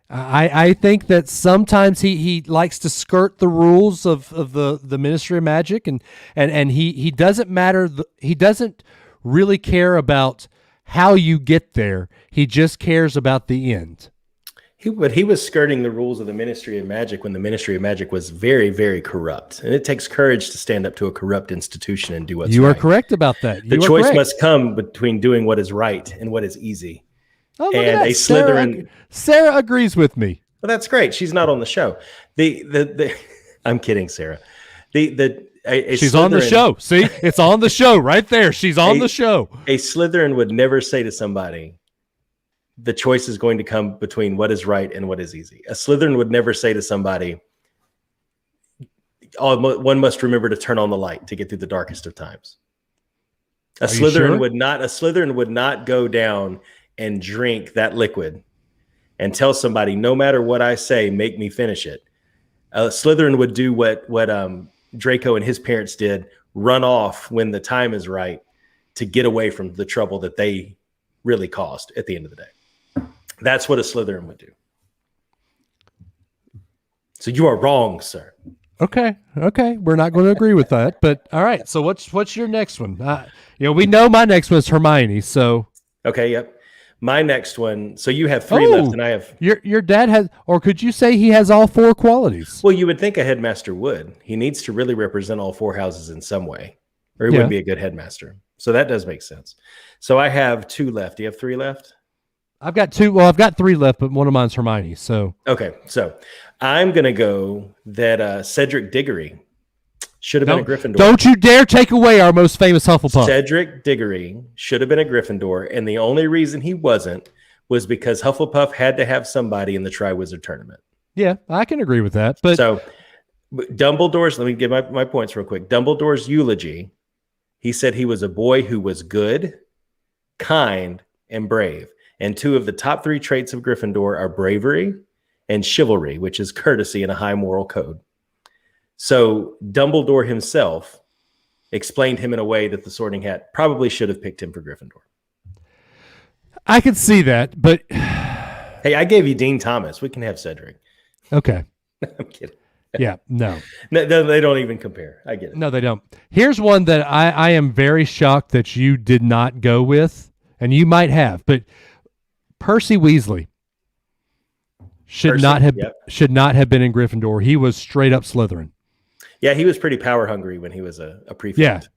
Speaker 2: I think that sometimes he likes to skirt the rules of the Ministry of Magic, and he doesn't matter. He doesn't really care about how you get there. He just cares about the end.
Speaker 3: But he was skirting the rules of the Ministry of Magic when the Ministry of Magic was very, very corrupt. And it takes courage to stand up to a corrupt institution and do what's right.
Speaker 2: You are correct about that.
Speaker 3: The choice must come between doing what is right and what is easy.
Speaker 2: Oh, and a Slytherin. Sarah agrees with me.
Speaker 3: Well, that's great. She's not on the show. I'm kidding, Sarah. She's
Speaker 2: Slytherin, on the show. See, it's on the show right there. She's on the show.
Speaker 3: A Slytherin would never say to somebody, the choice is going to come between what is right and what is easy. A Slytherin would never say to somebody, one must remember to turn on the light to get through the darkest of times. A Slytherin would not go down and drink that liquid and tell somebody, no matter what I say, make me finish it. A Slytherin would do what Draco and his parents did, run off when the time is right to get away from the trouble that they really caused at the end of the day. That's what a Slytherin would do. So you are wrong, sir.
Speaker 2: Okay. We're not going to agree with that, but all right. So what's your next one? We know my next one is Hermione. So
Speaker 3: okay, yep. My next one. So you have 3 left, and I have.
Speaker 2: Your dad has, or could you say he has all 4 qualities?
Speaker 3: Well, you would think a headmaster would. He needs to really represent all 4 houses in some way, or he wouldn't be a good headmaster. So that does make sense. So I have 2 left. Do you have 3 left?
Speaker 2: I've got 2. Well, I've got 3 left, but one of mine's Hermione. So
Speaker 3: okay. So I'm gonna go that Cedric Diggory should have been a Gryffindor.
Speaker 2: Don't you dare take away our most famous Hufflepuff.
Speaker 3: Cedric Diggory should have been a Gryffindor, and the only reason he wasn't was because Hufflepuff had to have somebody in the Triwizard Tournament.
Speaker 2: Yeah, I can agree with that. But
Speaker 3: so Dumbledore's, let me give my points real quick. Dumbledore's eulogy, he said he was a boy who was good, kind, and brave. And 2 of the top 3 traits of Gryffindor are bravery and chivalry, which is courtesy and a high moral code. So Dumbledore himself explained him in a way that the Sorting Hat probably should have picked him for Gryffindor.
Speaker 2: I could see that, but
Speaker 3: hey, I gave you Dean Thomas. We can have Cedric.
Speaker 2: Okay.
Speaker 3: I'm kidding.
Speaker 2: Yeah, no,
Speaker 3: they don't even compare. I get it.
Speaker 2: No, they don't. Here's one that I am very shocked that you did not go with, and you might have, but Percy Weasley should not have been in Gryffindor. He was straight up Slytherin.
Speaker 3: Yeah, he was pretty power hungry when he was a prefect.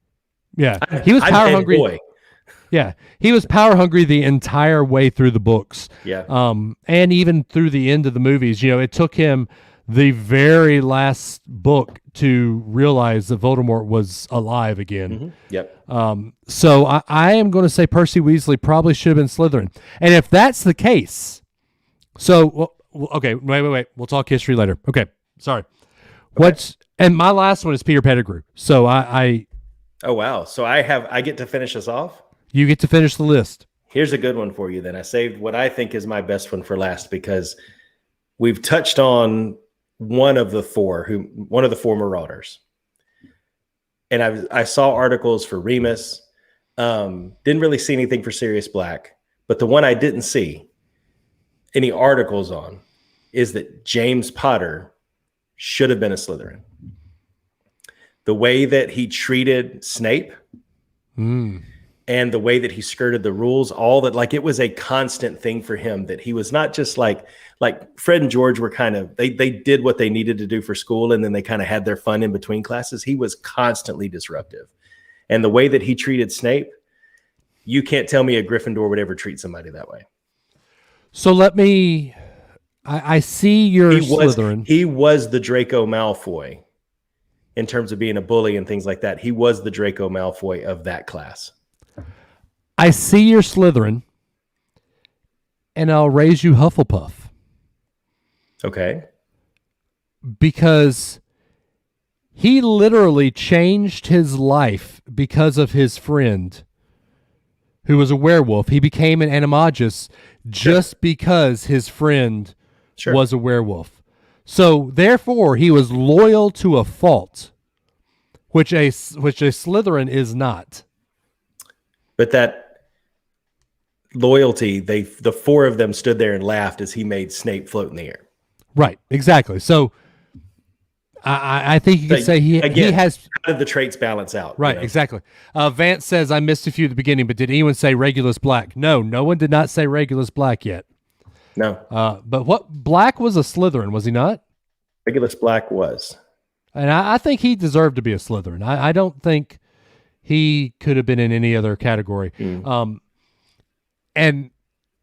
Speaker 2: Yeah. He was power hungry.
Speaker 3: Boy.
Speaker 2: Yeah, he was power hungry the entire way through the books.
Speaker 3: Yeah.
Speaker 2: And even through the end of the movies. You know, it took him the very last book to realize that Voldemort was alive again.
Speaker 3: Mm-hmm. Yep.
Speaker 2: So I am going to say Percy Weasley probably should have been Slytherin. And if that's the case, okay, wait. We'll talk history later. Okay, sorry. Okay. And my last one is Peter Pettigrew. So I
Speaker 3: oh wow. So I get to finish us off?
Speaker 2: You get to finish the list.
Speaker 3: Here's a good one for you then. I saved what I think is my best one for last because we've touched on one of the 4 Marauders. And I saw articles for Remus. Didn't really see anything for Sirius Black, but the one I didn't see any articles on is that James Potter should have been a Slytherin. The way that he treated Snape and the way that he skirted the rules, all that, like, it was a constant thing for him that he was not just like Fred and George were kind of, they did what they needed to do for school. And then they kind of had their fun in between classes. He was constantly disruptive. And the way that he treated Snape, you can't tell me a Gryffindor would ever treat somebody that way.
Speaker 2: So I see your Slytherin.
Speaker 3: He was the Draco Malfoy in terms of being a bully and things like that. He was the Draco Malfoy of that class.
Speaker 2: I see your Slytherin, and I'll raise you Hufflepuff.
Speaker 3: Okay.
Speaker 2: Because he literally changed his life because of his friend who was a werewolf. He became an animagus just because his friend was a werewolf. So therefore, he was loyal to a fault, which a Slytherin is not.
Speaker 3: But that loyalty, the 4 of them stood there and laughed as he made Snape float in the air.
Speaker 2: Right, exactly. So I think you could say he has.
Speaker 3: How did the traits balance out?
Speaker 2: Right, exactly. Vance says, I missed a few at the beginning, but did anyone say Regulus Black? No one did not say Regulus Black yet.
Speaker 3: No.
Speaker 2: But Black was a Slytherin, was he not?
Speaker 3: Regulus Black was.
Speaker 2: And I think he deserved to be a Slytherin. I don't think he could have been in any other category. And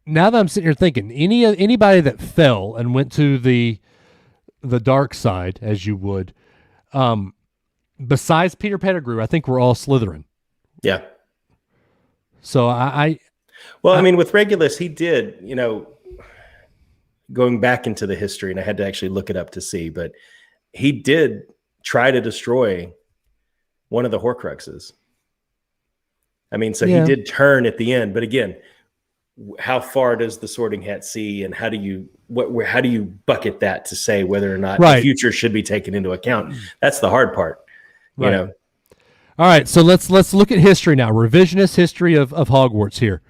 Speaker 2: now that I'm sitting here thinking, anybody that fell and went to the dark side, as you would, besides Peter Pettigrew, I think we're all Slytherin.
Speaker 3: Yeah.
Speaker 2: So I
Speaker 3: mean, with Regulus, he did, going back into the history, and I had to actually look it up to see, but he did try to destroy one of the Horcruxes. I mean, so he did turn at the end, but again, how far does the Sorting Hat see, and how do you bucket that to say whether or not the future should be taken into account? That's the hard part, you know.
Speaker 2: All right, so let's look at history now. Revisionist history of Hogwarts here.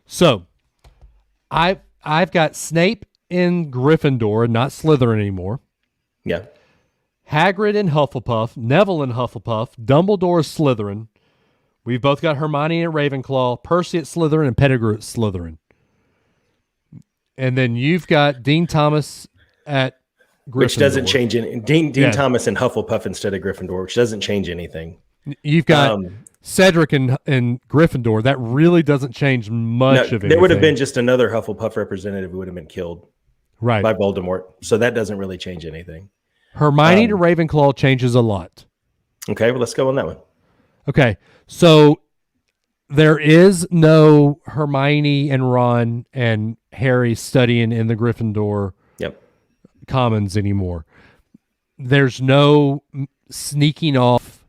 Speaker 2: So, I've got Snape in Gryffindor, not Slytherin anymore.
Speaker 3: Yeah.
Speaker 2: Hagrid in Hufflepuff, Neville in Hufflepuff, Dumbledore is Slytherin. We've both got Hermione at Ravenclaw, Percy at Slytherin, and Pettigrew at Slytherin. And then you've got Dean Thomas at Gryffindor.
Speaker 3: Which doesn't change any. Dean Thomas in Hufflepuff instead of Gryffindor, which doesn't change anything.
Speaker 2: You've got Cedric and Gryffindor. That really doesn't change much of anything.
Speaker 3: There would have been just another Hufflepuff representative who would have been killed by Voldemort. So that doesn't really change anything.
Speaker 2: Hermione to Ravenclaw changes a lot.
Speaker 3: Okay, well, let's go on that one.
Speaker 2: Okay, so there is no Hermione and Ron and Harry studying in the Gryffindor Commons anymore. There's no sneaking off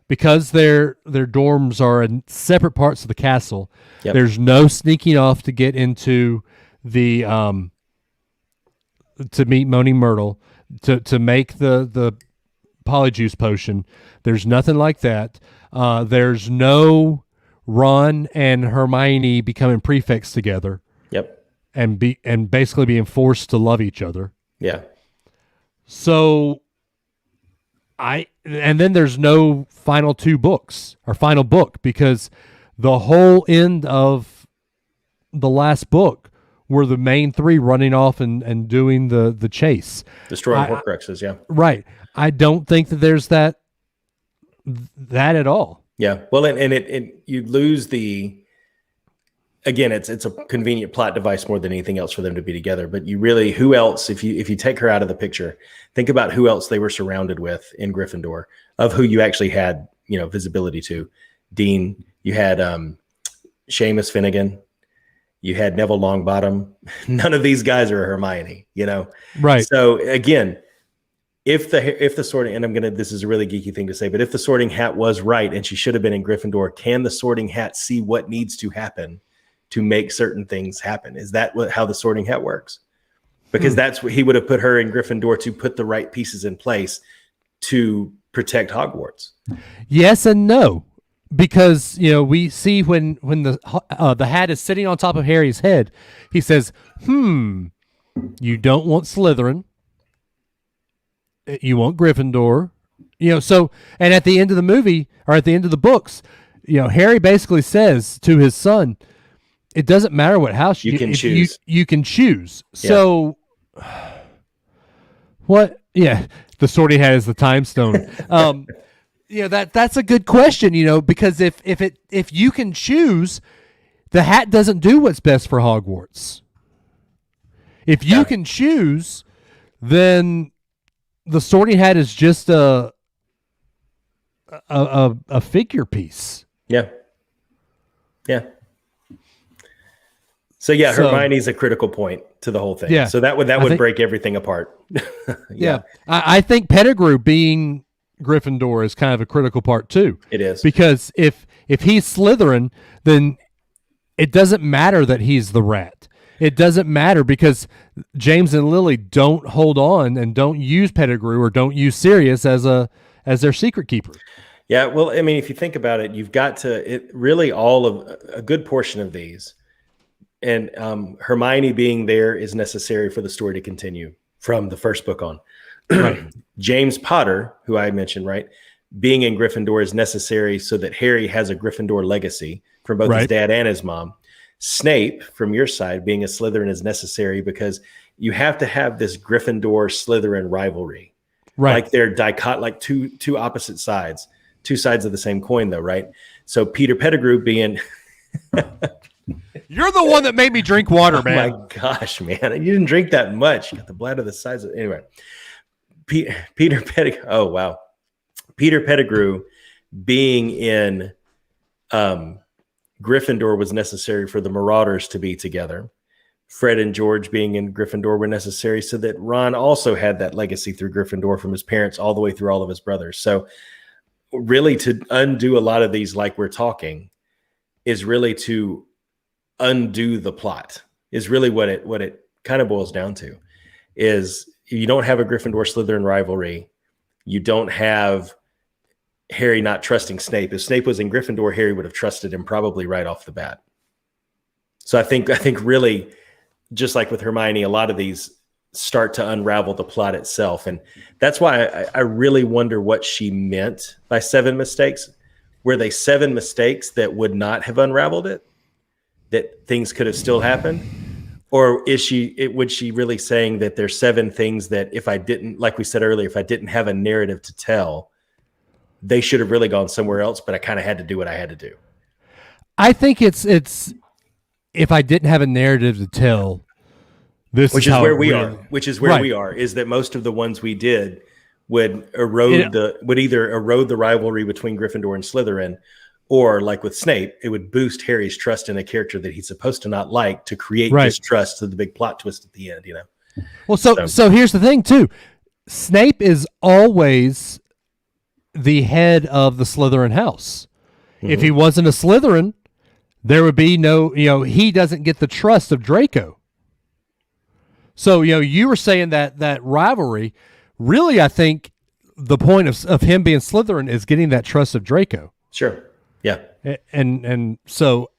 Speaker 2: because their dorms are in separate parts of the castle. There's no sneaking off to get into the to meet Moaning Myrtle to make the Polyjuice potion. There's nothing like that. There's no Ron and Hermione becoming prefects together. And basically being forced to love each other. So and then there's no final two books or final book because the whole end of the last book were the main three running off and doing the chase.
Speaker 3: Destroying Horcruxes,
Speaker 2: Right. I don't think that there's that at all.
Speaker 3: Well, and you lose the. Again, it's a convenient plot device more than anything else for them to be together. But you really, who else? If you take her out of the picture, think about who else they were surrounded with in Gryffindor, of who you actually had visibility to. Dean, you had Seamus Finnegan, you had Neville Longbottom. None of these guys are Hermione,
Speaker 2: Right.
Speaker 3: So again, if the sorting, and this is a really geeky thing to say, but if the Sorting Hat was right and she should have been in Gryffindor, can the Sorting Hat see what needs to happen to make certain things happen? Is that how the Sorting Hat works? Because that's what he would have put her in Gryffindor to put the right pieces in place to protect Hogwarts. Yes
Speaker 2: and no, because we see when the hat is sitting on top of Harry's head, he says, "You don't want Slytherin, you want Gryffindor." So and at the end of the movie or at the end of the books, Harry basically says to his son, it doesn't matter what house
Speaker 3: you can choose.
Speaker 2: You can choose. Yeah. So, what? Yeah, the Sorting Hat is the time stone. That's a good question. Because if you can choose, the hat doesn't do what's best for Hogwarts. If you can choose, then the Sorting Hat is just a figure piece.
Speaker 3: Yeah. So Hermione's a critical point to the whole thing. Yeah. So that would break everything apart.
Speaker 2: I think Pettigrew being Gryffindor is kind of a critical part too.
Speaker 3: It is.
Speaker 2: Because if he's Slytherin, then it doesn't matter that he's the rat. It doesn't matter because James and Lily don't hold on and don't use Pettigrew or don't use Sirius as their secret keeper.
Speaker 3: Yeah, well, if you think about it, you've got to really all of a good portion of these. And Hermione being there is necessary for the story to continue from the first book on. Right. James Potter, who I mentioned, right, being in Gryffindor is necessary so that Harry has a Gryffindor legacy from both his dad and his mom. Snape, from your side, being a Slytherin is necessary because you have to have this Gryffindor-Slytherin rivalry. Right. Like they're like two opposite sides, two sides of the same coin, though, right? So Peter Pettigrew being...
Speaker 2: You're the one that made me drink water, man.
Speaker 3: Oh my gosh, man. You didn't drink that much. You got the bladder the size of... Anyway. Peter Pettigrew... Oh, wow. Peter Pettigrew being in Gryffindor was necessary for the Marauders to be together. Fred and George being in Gryffindor were necessary so that Ron also had that legacy through Gryffindor from his parents all the way through all of his brothers. So really to undo a lot of these like we're talking is really to undo the plot, is really what it kind of boils down to. Is you don't have a Gryffindor-Slytherin rivalry. You don't have Harry not trusting Snape. If Snape was in Gryffindor, Harry would have trusted him probably right off the bat. So I think really, just like with Hermione, a lot of these start to unravel the plot itself. And that's why I really wonder what she meant by 7 mistakes. Were they 7 mistakes that would not have unraveled it? That things could have still happened? Or would she really saying that there's 7 things that if I didn't, like we said earlier, if I didn't have a narrative to tell, they should have really gone somewhere else, but I kind of had to do what I had to do.
Speaker 2: I think it's if I didn't have a narrative to tell,
Speaker 3: which is where we are, is that most of the ones we did would either erode the rivalry between Gryffindor and Slytherin, or like with Snape, it would boost Harry's trust in a character that he's supposed to not like to create distrust to the big plot twist at the end, you know?
Speaker 2: Well, so here's the thing too. Snape is always the head of the Slytherin house. Mm-hmm. If he wasn't a Slytherin, there would be no, he doesn't get the trust of Draco. So, you were saying that rivalry, really, I think the point of him being Slytherin is getting that trust of Draco.
Speaker 3: Sure. Yeah.
Speaker 2: And so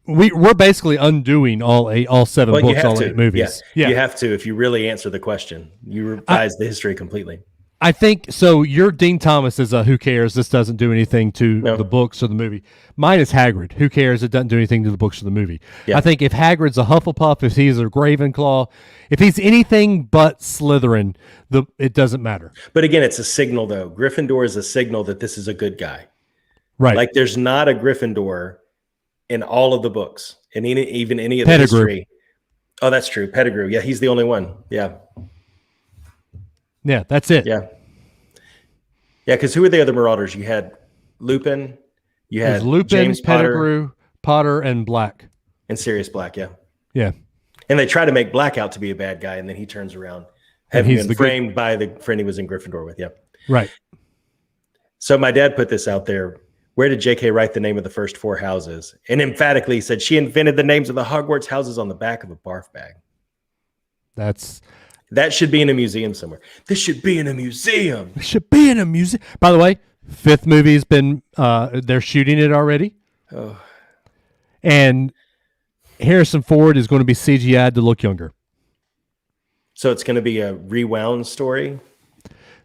Speaker 2: we're basically undoing all 7 books, all 8 movies.
Speaker 3: Yeah. You have to, if you really answer the question. You revise the history completely.
Speaker 2: I think so. Your Dean Thomas is who cares? This doesn't do anything to the books or the movie. Mine is Hagrid. Who cares? It doesn't do anything to the books or the movie. Yeah. I think if Hagrid's a Hufflepuff, if he's a Ravenclaw, if he's anything but Slytherin, it doesn't matter.
Speaker 3: But again, it's a signal, though. Gryffindor is a signal that this is a good guy.
Speaker 2: Right.
Speaker 3: Like there's not a Gryffindor in all of the books, and even any of the history. Oh, that's true. Pettigrew. Yeah, he's the only one. Yeah.
Speaker 2: Yeah, that's it.
Speaker 3: Yeah. Yeah, because who were the other Marauders? You had Lupin. You had James
Speaker 2: Pettigrew, Potter, and Black.
Speaker 3: And Sirius Black, yeah.
Speaker 2: Yeah.
Speaker 3: And they try to make Black out to be a bad guy, and then he turns around, having been framed by the friend he was in Gryffindor with. Yeah.
Speaker 2: Right.
Speaker 3: So my dad put this out there. Where did J.K. write the name of the first 4 houses? And emphatically said she invented the names of the Hogwarts houses on the back of a barf bag. That should be in a museum somewhere. This should be in a museum.
Speaker 2: It should be in a museum. By the way, 5th movie's been, they're shooting it already.
Speaker 3: Oh.
Speaker 2: And Harrison Ford is going to be CGI'd to look younger.
Speaker 3: So it's going to be a rewound story?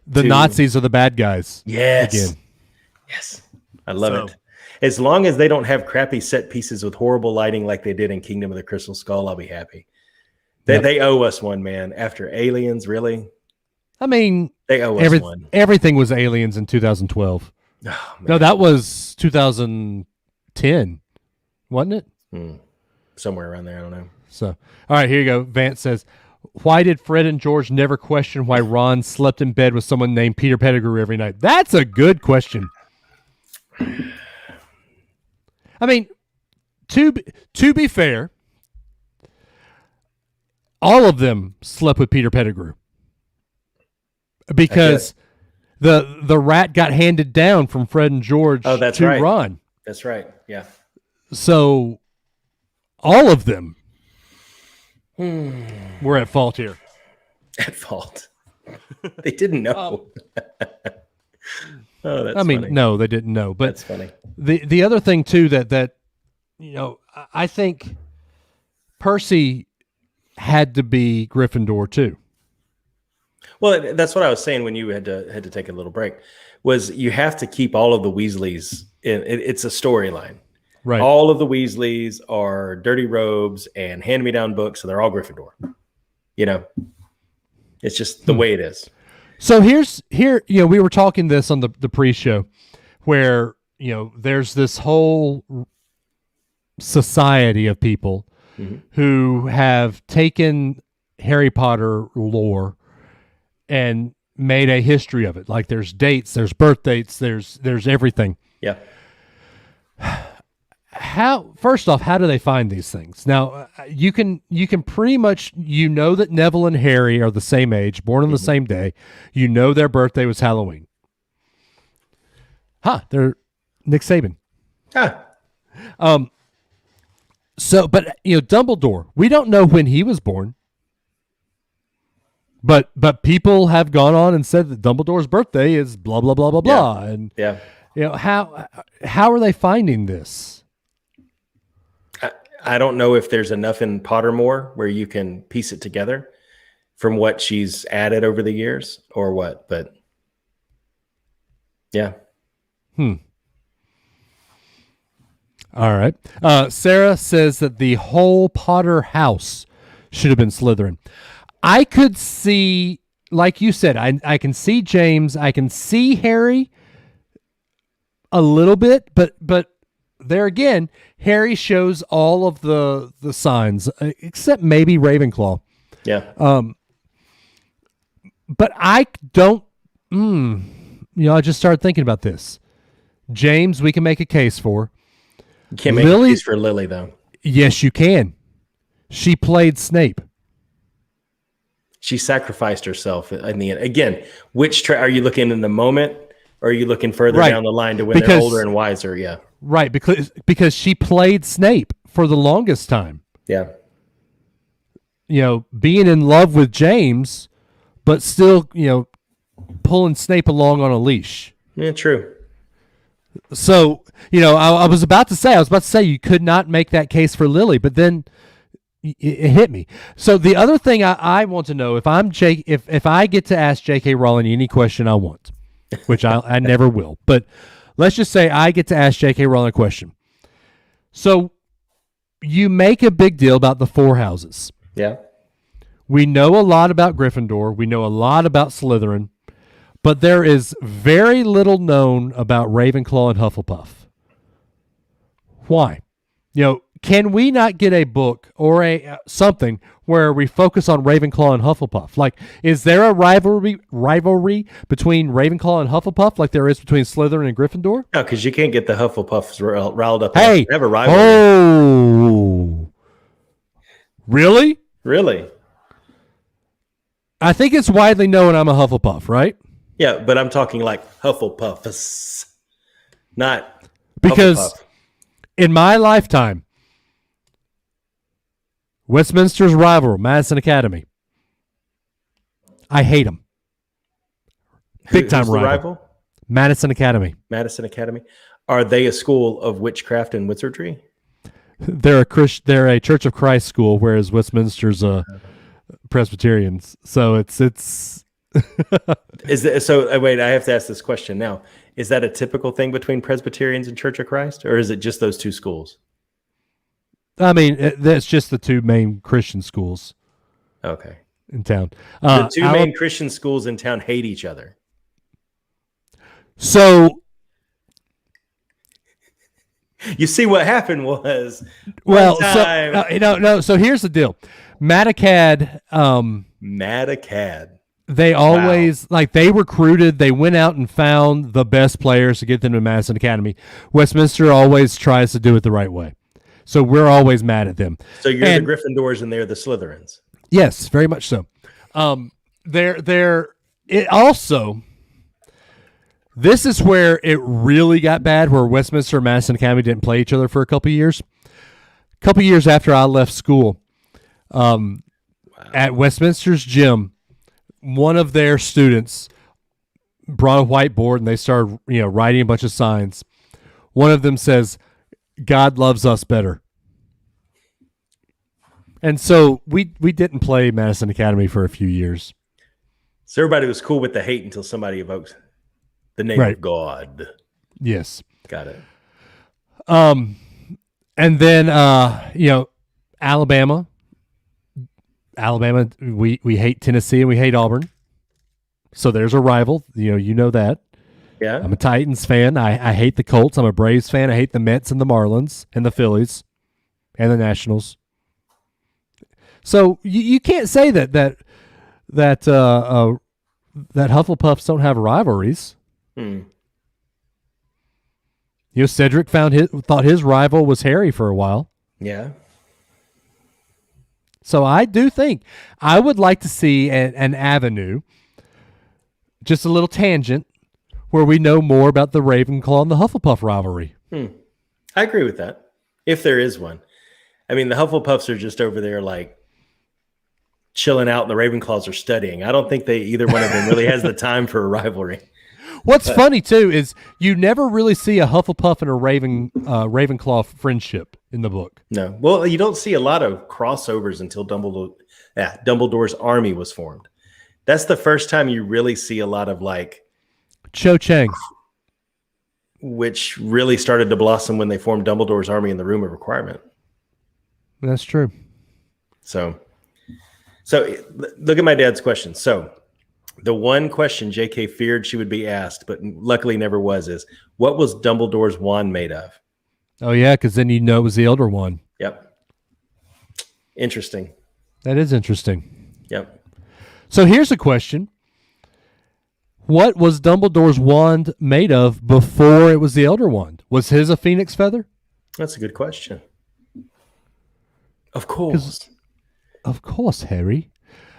Speaker 2: The Nazis are the bad guys.
Speaker 3: Yes. Again. Yes. I love it. As long as they don't have crappy set pieces with horrible lighting like they did in Kingdom of the Crystal Skull, I'll be happy. They owe us one, man. After Aliens, really?
Speaker 2: I mean,
Speaker 3: they owe us one.
Speaker 2: Everything was Aliens in 2012. Oh, no, that was 2010, wasn't it?
Speaker 3: Somewhere around there, I don't know.
Speaker 2: So, all right, here you go. Vance says, why did Fred and George never question why Ron slept in bed with someone named Peter Pettigrew every night? That's a good question. I mean, to be fair, all of them slept with Peter Pettigrew because the rat got handed down from Fred and George to Ron.
Speaker 3: That's right. Yeah.
Speaker 2: So all of them were at fault here.
Speaker 3: At fault. They didn't know. Oh, that's funny.
Speaker 2: No, they didn't know. But
Speaker 3: that's funny.
Speaker 2: The other thing too that I think Percy had to be Gryffindor too.
Speaker 3: Well, that's what I was saying when you had to take a little break. Was you have to keep all of the Weasleys in. It's a storyline.
Speaker 2: Right.
Speaker 3: All of the Weasleys are dirty robes and hand-me-down books, so they're all Gryffindor. It's just the way it is.
Speaker 2: So here, we were talking this on the pre-show where, there's this whole society of people who have taken Harry Potter lore and made a history of it. Like there's dates, there's birth dates, there's everything.
Speaker 3: Yeah.
Speaker 2: First off, how do they find these things? Now, you can pretty much, that Neville and Harry are the same age, born on the same day. Their birthday was Halloween. They're Nick Saban. So, but Dumbledore, we don't know when he was born. But people have gone on and said that Dumbledore's birthday is blah blah blah blah blah. And how are they finding this?
Speaker 3: I don't know if there's enough in Pottermore where you can piece it together from what she's added over the years or what, but yeah.
Speaker 2: All right. Sarah says that the whole Potter house should have been Slytherin. I could see, like you said, I can see James. I can see Harry a little bit, but there again, Harry shows all of the signs except maybe Ravenclaw.
Speaker 3: Yeah.
Speaker 2: But I don't. I just started thinking about this. James, we can make a case for.
Speaker 3: You can't make a case for Lily, though.
Speaker 2: Yes, you can. She played Snape.
Speaker 3: She sacrificed herself in the end. Again, which are you looking in the moment, or are you looking further down the line to when they're older and wiser? Yeah.
Speaker 2: Right, because she played Snape for the longest time.
Speaker 3: Yeah.
Speaker 2: Being in love with James, but still, pulling Snape along on a leash.
Speaker 3: Yeah, true.
Speaker 2: So, I was about to say you could not make that case for Lily, but then it hit me. So the other thing I want to know, if I get to ask J.K. Rowling any question I want, which I never will, but let's just say I get to ask J.K. Rowling a question. So you make a big deal about the 4 houses.
Speaker 3: Yeah.
Speaker 2: We know a lot about Gryffindor. We know a lot about Slytherin. But there is very little known about Ravenclaw and Hufflepuff. Why? Can we not get a book or something where we focus on Ravenclaw and Hufflepuff? Like, is there a rivalry between Ravenclaw and Hufflepuff like there is between Slytherin and Gryffindor?
Speaker 3: No, because you can't get the Hufflepuffs riled up.
Speaker 2: Hey,
Speaker 3: have a rivalry.
Speaker 2: Oh, really?
Speaker 3: Really?
Speaker 2: I think it's widely known I'm a Hufflepuff, right?
Speaker 3: Yeah, but I'm talking like Hufflepuffs, not
Speaker 2: because
Speaker 3: Hufflepuff.
Speaker 2: In my lifetime, Westminster's rival, Madison Academy, I hate them. Big time rival. Madison Academy.
Speaker 3: Madison Academy. Are they a school of witchcraft and wizardry?
Speaker 2: They're a Church of Christ school, whereas Westminster's a Presbyterians. So it's.
Speaker 3: Wait, I have to ask this question now. Is that a typical thing between Presbyterians and Church of Christ, or is it just those two schools?
Speaker 2: I mean, that's just the two main Christian schools.
Speaker 3: Okay.
Speaker 2: In town.
Speaker 3: The two main Christian schools in town hate each other.
Speaker 2: So
Speaker 3: you see what happened was
Speaker 2: So here's the deal. Madacad. They always they recruited. They went out and found the best players to get them to Madison Academy. Westminster always tries to do it the right way, so we're always mad at them.
Speaker 3: So you're the Gryffindors and they're the Slytherins.
Speaker 2: Yes, very much so. It also. This is where it really got bad, where Westminster and Madison Academy didn't play each other for a couple of years. A couple of years after I left school, at Westminster's gym, one of their students brought a whiteboard and they started, writing a bunch of signs. One of them says, "God loves us better." And so we didn't play Madison Academy for a few years.
Speaker 3: So everybody was cool with the hate until somebody evoked the name of God.
Speaker 2: Yes.
Speaker 3: Got it.
Speaker 2: And then, Alabama, we hate Tennessee and we hate Auburn. So there's a rival. You know that.
Speaker 3: Yeah.
Speaker 2: I'm a Titans fan. I hate the Colts. I'm a Braves fan. I hate the Mets and the Marlins and the Phillies and the Nationals. So you can't say that Hufflepuffs don't have rivalries. Cedric thought his rival was Harry for a while.
Speaker 3: Yeah.
Speaker 2: So I do think I would like to see an avenue, just a little tangent, where we know more about the Ravenclaw and the Hufflepuff rivalry.
Speaker 3: I agree with that, if there is one. I mean, the Hufflepuffs are just over there like chilling out, and the Ravenclaws are studying. I don't think either one of them really has the time for a rivalry.
Speaker 2: What's funny too is you never really see a Hufflepuff and a Ravenclaw friendship in the book.
Speaker 3: No, well, you don't see a lot of crossovers until Dumbledore's army was formed. That's the first time you really see a lot of like
Speaker 2: Cho Chang,
Speaker 3: which really started to blossom when they formed Dumbledore's army in the Room of Requirement.
Speaker 2: That's true.
Speaker 3: So, So look at my dad's question. So the one question J.K. feared she would be asked, but luckily never was, is what was Dumbledore's wand made of?
Speaker 2: Oh, yeah, because then you know it was the Elder Wand.
Speaker 3: Yep. Interesting.
Speaker 2: That is interesting.
Speaker 3: Yep.
Speaker 2: So here's a question. What was Dumbledore's wand made of before it was the Elder Wand? Was his a phoenix feather?
Speaker 3: That's a good question. Of course.
Speaker 2: Of course, Harry.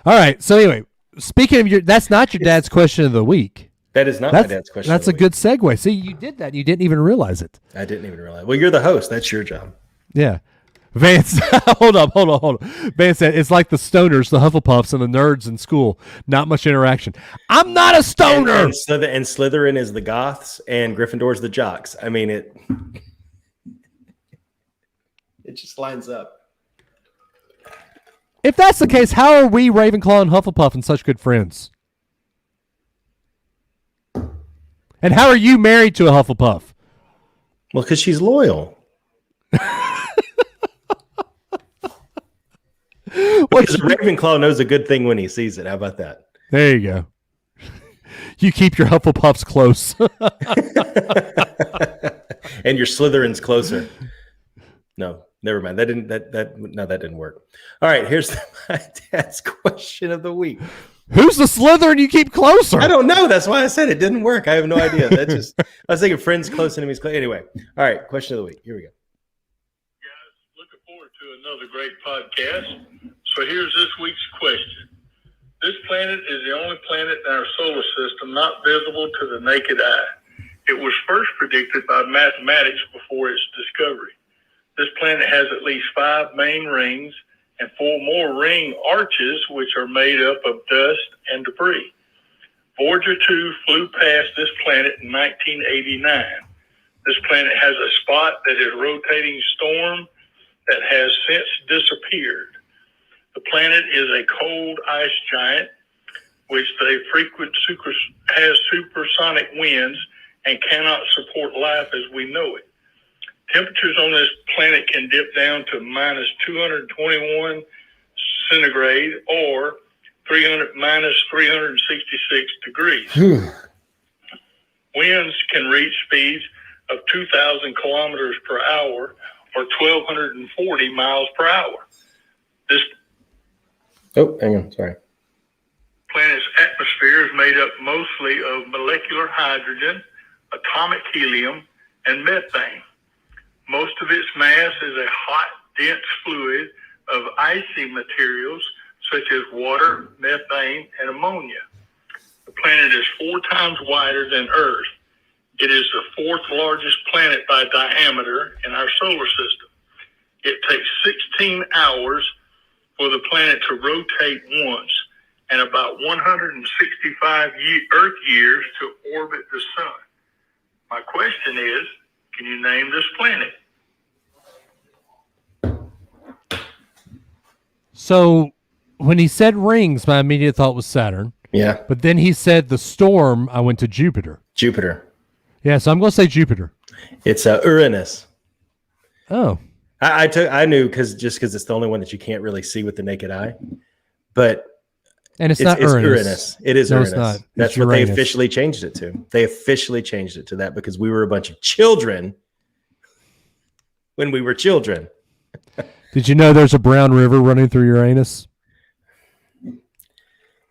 Speaker 2: All right. So anyway, speaking of that's not your dad's question of the week.
Speaker 3: That is not my dad's question.
Speaker 2: That's a good segue. See, you did that. You didn't even realize it.
Speaker 3: I didn't even realize. Well, you're the host. That's your job.
Speaker 2: Yeah. Vance, hold on. Vance said, it's like the stoners, the Hufflepuffs, and the nerds in school. Not much interaction. I'm not a stoner.
Speaker 3: And Slytherin is the goths, and Gryffindor's the jocks. I mean, it just lines up.
Speaker 2: If that's the case, how are we, Ravenclaw and Hufflepuff, and such good friends? And how are you married to a Hufflepuff?
Speaker 3: Well, because she's loyal. Because a Ravenclaw knows a good thing when he sees it. How about that?
Speaker 2: There you go. You keep your Hufflepuffs close.
Speaker 3: And your Slytherins closer. No, never mind. That didn't work. All right, here's my dad's question of the week.
Speaker 2: Who's the Slytherin you keep closer?
Speaker 3: I don't know. That's why I said it didn't work. I have no idea. I was thinking friends close, enemies close. Anyway, all right, question of the week. Here we go.
Speaker 4: Guys, looking forward to another great podcast. So here's this week's question. This planet is the only planet in our solar system not visible to the naked eye. It was first predicted by mathematics before its discovery. This planet has at least 5 main rings and 4 more ring arches, which are made up of dust and debris. Voyager 2 flew past this planet in 1989. This planet has a spot that is rotating storm that has since disappeared. The planet is a cold ice giant, which has supersonic winds and cannot support life as we know it. Temperatures on this planet can dip down to minus 221 centigrade or minus 366 degrees. Winds can reach speeds of 2,000 kilometers per hour or 1,240 miles per hour. This
Speaker 3: hang on. Sorry.
Speaker 4: planet's atmosphere is made up mostly of molecular hydrogen, atomic helium, and methane. Most of its mass is a hot, dense fluid of icy materials such as water, methane, and ammonia. The planet is 4 times wider than Earth. It is the 4th largest planet by diameter in our solar system. It takes 16 hours for the planet to rotate once and about 165 Earth years to orbit the sun. My question is, can you name this planet?
Speaker 2: So when he said rings, my immediate thought was Saturn.
Speaker 3: Yeah.
Speaker 2: But then he said the storm, I went to Jupiter.
Speaker 3: Jupiter.
Speaker 2: Yeah, so I'm going to say Jupiter.
Speaker 3: It's Uranus.
Speaker 2: Oh.
Speaker 3: I knew because it's the only one that you can't really see with the naked eye. But
Speaker 2: and it's not
Speaker 3: Uranus. It is Uranus.
Speaker 2: It's not.
Speaker 3: That's what they officially changed it to. They officially changed it to that because we were a bunch of children when we were children.
Speaker 2: Did you know there's a brown river running through Uranus?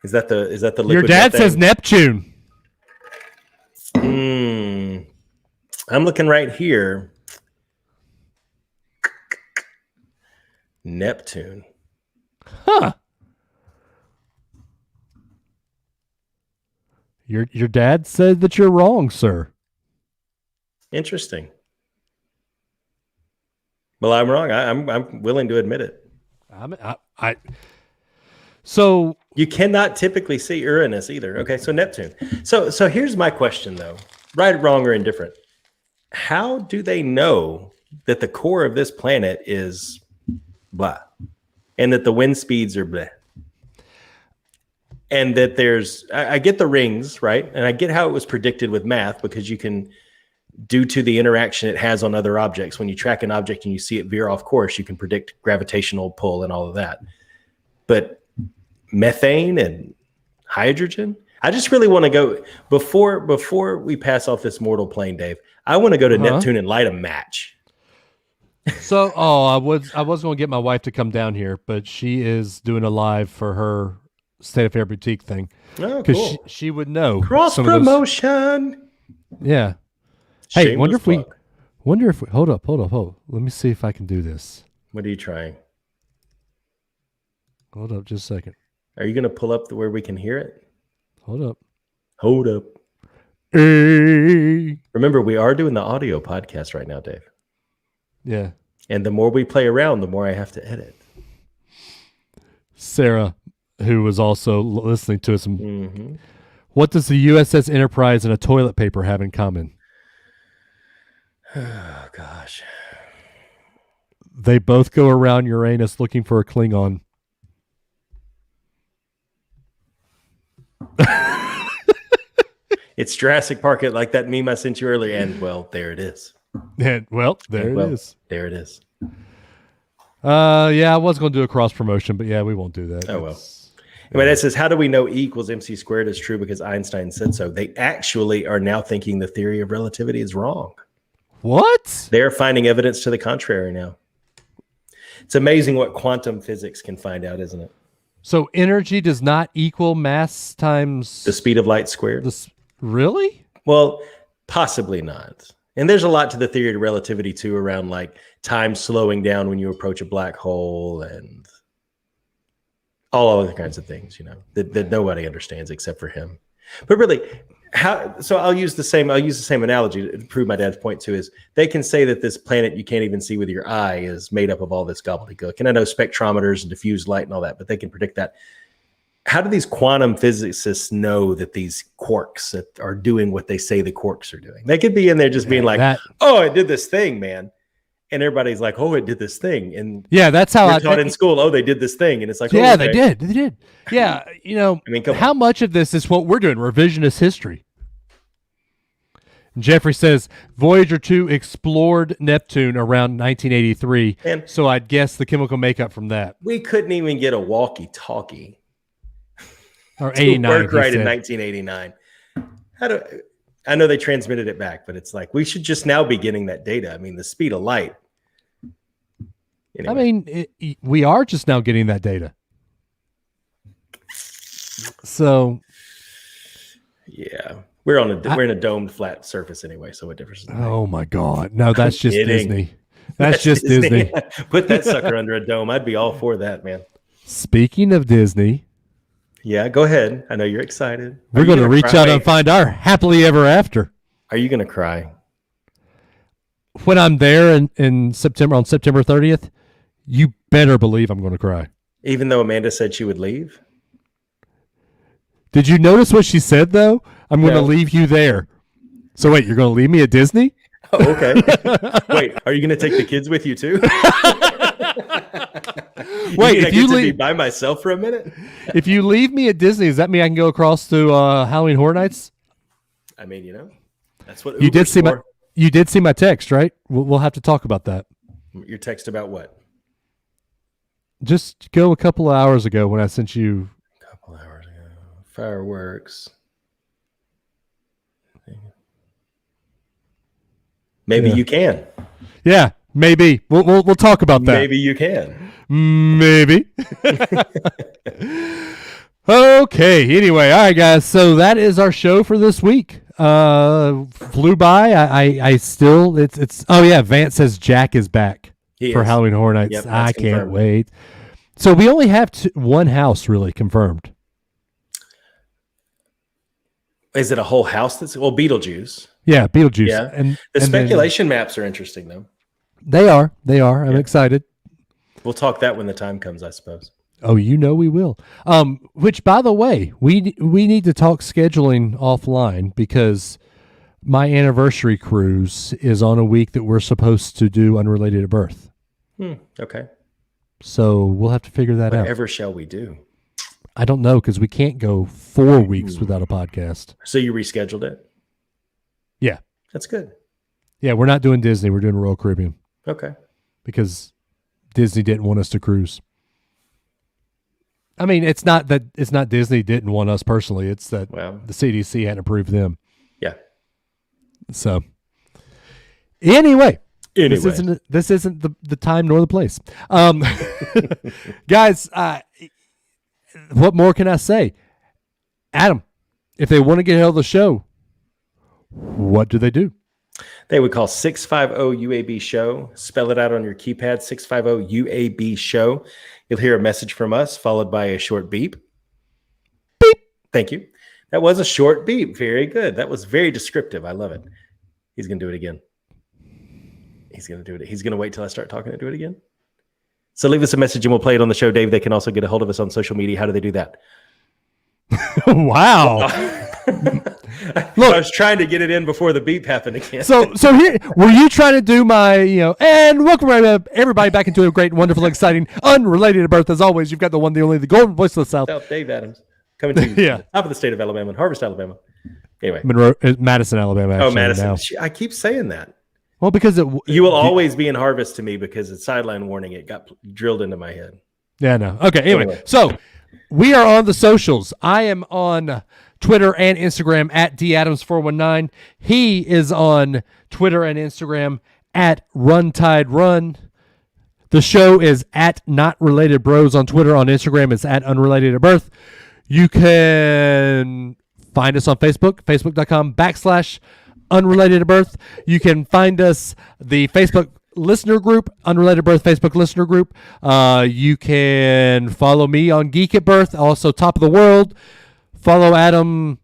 Speaker 3: Is that the liquid?
Speaker 2: Your dad says Neptune.
Speaker 3: I'm looking right here. Neptune.
Speaker 2: Huh. Your dad said that you're wrong, sir.
Speaker 3: Interesting. Well, I'm wrong. I'm willing to admit it.
Speaker 2: So
Speaker 3: you cannot typically see Uranus either. Okay, so Neptune. So here's my question though: right, wrong, or indifferent? How do they know that the core of this planet is blah, and that the wind speeds are blah, and that I get the rings, right, and I get how it was predicted with math because you can, due to the interaction it has on other objects, when you track an object and you see it veer off course, you can predict gravitational pull and all of that. But methane and hydrogen. I just really want to go before we pass off this mortal plane, Dave. I want to go to Neptune and light a match.
Speaker 2: So, I was going to get my wife to come down here, but she is doing a live for her State of Fair Boutique thing.
Speaker 3: Oh, cool.
Speaker 2: She would know.
Speaker 3: Cross promotion.
Speaker 2: Yeah. Hey, wonder if we hold up. Let me see if I can do this.
Speaker 3: What are you trying?
Speaker 2: Hold up just a second.
Speaker 3: Are you going to pull up where we can hear it?
Speaker 2: Hold up.
Speaker 3: Hey. Remember, we are doing the audio podcast right now, Dave.
Speaker 2: Yeah.
Speaker 3: And the more we play around, the more I have to edit.
Speaker 2: Sarah, who was also listening to us, what does the USS Enterprise and a toilet paper have in common?
Speaker 3: Oh, gosh.
Speaker 2: They both go around Uranus looking for a Klingon.
Speaker 3: It's Jurassic Park, like that meme I sent you earlier. And, well, there it is.
Speaker 2: And, there it is.
Speaker 3: There it is.
Speaker 2: Yeah, I was going to do a cross promotion, but yeah, we won't do that.
Speaker 3: Oh, well. Anyway, that says, how do we know E equals MC squared is true? Because Einstein said so. They actually are now thinking the theory of relativity is wrong.
Speaker 2: What?
Speaker 3: They're finding evidence to the contrary now. It's amazing what quantum physics can find out, isn't it?
Speaker 2: So energy does not equal mass times
Speaker 3: the speed of light squared?
Speaker 2: Really?
Speaker 3: Well, possibly not. And there's a lot to the theory of relativity, too, around like time slowing down when you approach a black hole and all other kinds of things, that nobody understands except for him. But really, so I'll use the same analogy to prove my dad's point too, is they can say that this planet you can't even see with your eye is made up of all this gobbledygook. And I know spectrometers and diffused light and all that, but they can predict that. How do these quantum physicists know that these quarks that are doing what they say the quarks are doing? They could be in there just being like, oh, it did this thing, man. And everybody's like, oh, it did this thing. And
Speaker 2: yeah, that's how
Speaker 3: I taught in school. Oh, they did this thing. And it's like,
Speaker 2: yeah, they did. Yeah. I mean, how much of this is what we're doing? Revisionist history. Jeffrey says Voyager 2 explored Neptune around 1983. And so I'd guess the chemical makeup from that.
Speaker 3: We couldn't even get a walkie-talkie.
Speaker 2: Or 89.
Speaker 3: Work right in 1989. I know they transmitted it back, but it's like we should just now be getting that data. I mean, the speed of light. Anyway.
Speaker 2: I mean, we are just now getting that data. So,
Speaker 3: yeah, we're in a domed flat surface anyway. So what difference?
Speaker 2: Oh my God! No, that's just Disney. That's just Disney.
Speaker 3: Put that sucker under a dome. I'd be all for that, man.
Speaker 2: Speaking of Disney.
Speaker 3: Yeah, go ahead. I know you're excited.
Speaker 2: We're going to reach out and find our happily ever after.
Speaker 3: Are you going to cry?
Speaker 2: When I'm there in September, on September 30th, you better believe I'm going to cry.
Speaker 3: Even though Amanda said she would leave?
Speaker 2: Did you notice what she said, though? I'm going to leave you there. So wait, you're going to leave me at Disney?
Speaker 3: Oh, okay. Wait, are you going to take the kids with you, too?
Speaker 2: Wait, if you
Speaker 3: leave by myself for a minute,
Speaker 2: if you leave me at Disney, does that mean I can go across to Halloween Horror Nights?
Speaker 3: I mean, that's what
Speaker 2: you did see for. You did see my text, right? We'll have to talk about that.
Speaker 3: Your text about what?
Speaker 2: Just go a couple of hours ago when I sent you.
Speaker 3: A couple hours ago, fireworks. Maybe you can.
Speaker 2: Yeah, maybe. We'll talk about that.
Speaker 3: Maybe you can.
Speaker 2: Maybe. Okay. Anyway, all right, guys. So that is our show for this week. Flew by. I still. It's. Oh yeah. Vance says Jack is back for Halloween Horror Nights.
Speaker 3: Yep,
Speaker 2: I can't wait. So we only have one house really confirmed.
Speaker 3: Is it a whole house? Beetlejuice.
Speaker 2: Yeah, Beetlejuice.
Speaker 3: Yeah, and the speculation maps are interesting though.
Speaker 2: They are. I'm excited.
Speaker 3: We'll talk that when the time comes, I suppose.
Speaker 2: Oh, we will. Which, by the way, we need to talk scheduling offline because my anniversary cruise is on a week that we're supposed to do unrelated to birth.
Speaker 3: Okay.
Speaker 2: So we'll have to figure that out.
Speaker 3: Whatever shall we do?
Speaker 2: I don't know because we can't go 4 weeks without a podcast.
Speaker 3: So you rescheduled it?
Speaker 2: Yeah.
Speaker 3: That's good.
Speaker 2: Yeah, we're not doing Disney. We're doing Royal Caribbean.
Speaker 3: Okay.
Speaker 2: Because Disney didn't want us to cruise. I mean, it's not Disney didn't want us personally. It's that the CDC hadn't approved them.
Speaker 3: Yeah.
Speaker 2: So anyway. This isn't the time nor the place. Guys, what more can I say? Adam, if they want to get a hold of the show, what do they do?
Speaker 3: They would call 650-UAB show. Spell it out on your keypad, 650-UAB show. You'll hear a message from us followed by a short beep. Beep. Thank you. That was a short beep. Very good. That was very descriptive. I love it. He's going to do it again. He's going to do it. He's going to wait till I start talking to do it again. So leave us a message and we'll play it on the show, Dave. They can also get a hold of us on social media. How do they do that?
Speaker 2: Wow.
Speaker 3: Look, I was trying to get it in before the beep happened again.
Speaker 2: So here, were you trying to do my, and welcome everybody back into a great, wonderful, exciting, unrelated birth. As always, you've got the one, the only, the golden voice of the South.
Speaker 3: Dave Adams. Coming to you top of the state of Alabama, Harvest, Alabama. Anyway.
Speaker 2: Madison, Alabama. Actually,
Speaker 3: Madison.
Speaker 2: now.
Speaker 3: I keep saying that.
Speaker 2: Well, because
Speaker 3: you will always be in Harvest to me because it's sideline warning. It got drilled into my head.
Speaker 2: Yeah, no. Okay. Anyway, so we are on the socials. I am on Twitter and Instagram at dadams419. He is on Twitter and Instagram at RunTideRun. The show is at Not Related Bros on Twitter. On Instagram, it's at Unrelated at Birth. You can find us on Facebook, facebook.com/Unrelated at Birth. You can find us, the Facebook listener group, Unrelated Birth Facebook listener group. You can follow me on Geek at Birth, also Top of the World. Follow Adam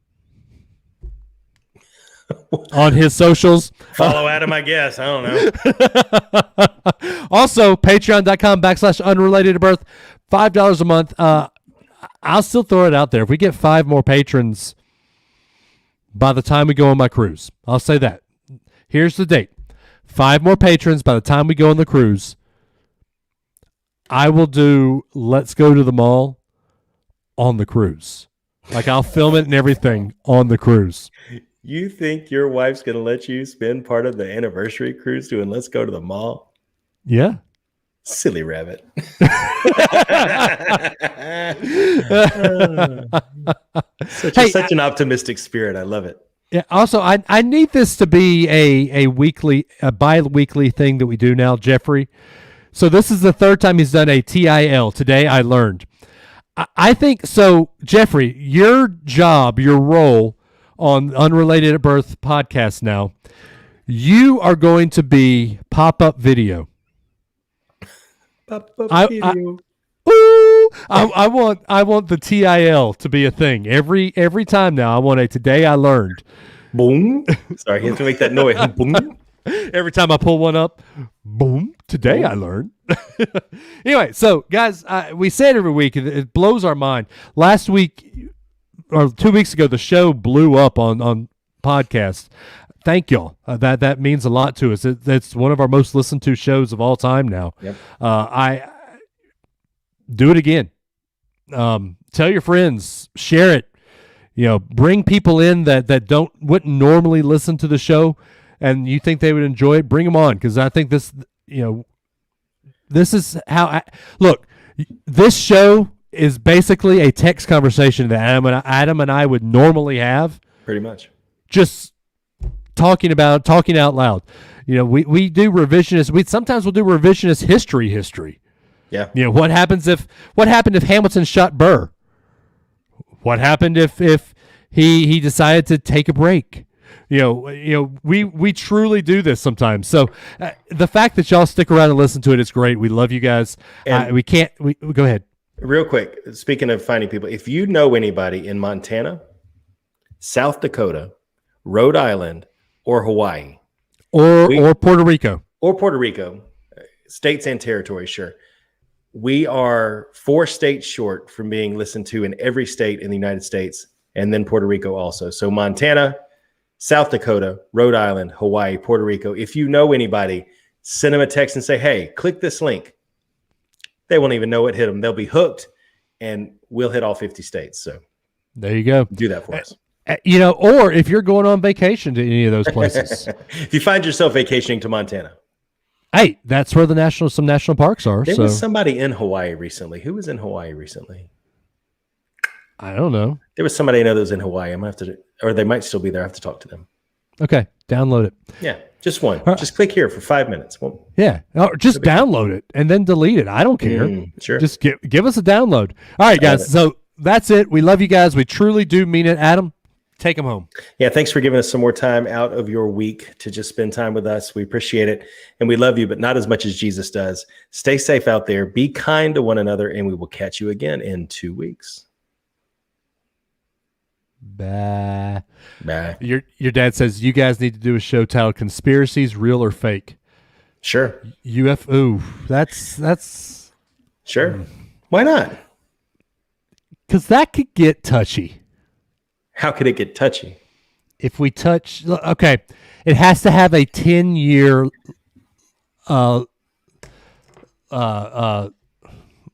Speaker 2: on his socials.
Speaker 3: Follow Adam, I guess. I don't know.
Speaker 2: Also, patreon.com/Unrelated at Birth, $5 a month. I'll still throw it out there. If we get 5 more patrons by the time we go on my cruise, I'll say that. Here's the date. 5 more patrons by the time we go on the cruise. I will do Let's Go to the Mall on the cruise. Like, I'll film it and everything on the cruise.
Speaker 3: You think your wife's going to let you spend part of the anniversary cruise doing Let's Go to the Mall?
Speaker 2: Yeah.
Speaker 3: Silly rabbit. Such an optimistic spirit. I love it.
Speaker 2: Yeah. Also, I need this to be a bi-weekly thing that we do now, Jeffrey. So this is the 3rd time he's done a TIL. Today I learned. I think so, Jeffrey. Your job, your role on Unrelated at Birth podcast now, you are going to be pop-up video. I want the TIL to be a thing every time now. I want a today I learned.
Speaker 3: Boom. Sorry, you have to make that noise. Boom.
Speaker 2: Every time I pull one up, boom. Today I learned. Anyway, so guys, we say it every week. It blows our mind. Last week or 2 weeks ago, the show blew up on podcasts. Thank y'all. That means a lot to us. It's one of our most listened to shows of all time now. Yep. I do it again. Tell your friends, share it. Bring people in that wouldn't normally listen to the show, and you think they would enjoy it. Bring them on, because I think this. This is how. Look, this show is basically a text conversation that Adam and I would normally have. Pretty much. Just talking out loud. We do revisionist. Sometimes we'll do revisionist history. Yeah. What happened if Hamilton shot Burr? What happened if he decided to take a break? We truly do this sometimes. So the fact that y'all stick around and listen to it is great. We love you guys. We go ahead.
Speaker 3: Real quick. Speaking of finding people, if you know anybody in Montana, South Dakota, Rhode Island, or Hawaii,
Speaker 2: or Puerto Rico,
Speaker 3: states and territories, sure. We are 4 states short from being listened to in every state in the United States, and then Puerto Rico also. So Montana, South Dakota, Rhode Island, Hawaii, Puerto Rico. If you know anybody, send them a text and say, hey, click this link. They won't even know what hit them. They'll be hooked, and we'll hit all 50 states. So
Speaker 2: there you go.
Speaker 3: Do that for us.
Speaker 2: Or if you're going on vacation to any of those places.
Speaker 3: If you find yourself vacationing to Montana.
Speaker 2: Hey, that's where some national parks are.
Speaker 3: There was somebody in Hawaii recently. Who was in Hawaii recently?
Speaker 2: I don't know.
Speaker 3: There was somebody I know that was in Hawaii. I'm gonna have to, or they might still be there. I have to talk to them.
Speaker 2: Okay, download it.
Speaker 3: Yeah, just one. Just click here for 5 minutes. Well,
Speaker 2: yeah, just download it and then delete it. I don't care.
Speaker 3: Sure.
Speaker 2: Just give us a download. All right, guys. So that's it. We love you guys. We truly do mean it. Adam, take them home.
Speaker 3: Yeah, thanks for giving us some more time out of your week to just spend time with us. We appreciate it, and we love you, but not as much as Jesus does. Stay safe out there. Be kind to one another, and we will catch you again in 2 weeks.
Speaker 2: Bye.
Speaker 3: Bye.
Speaker 2: Your dad says you guys need to do a show titled "Conspiracies, Real or Fake."
Speaker 3: Sure.
Speaker 2: UFO. That's
Speaker 3: sure. Why not?
Speaker 2: Because that could get touchy.
Speaker 3: How could it get touchy?
Speaker 2: If we touch, okay, it has to have a 10-year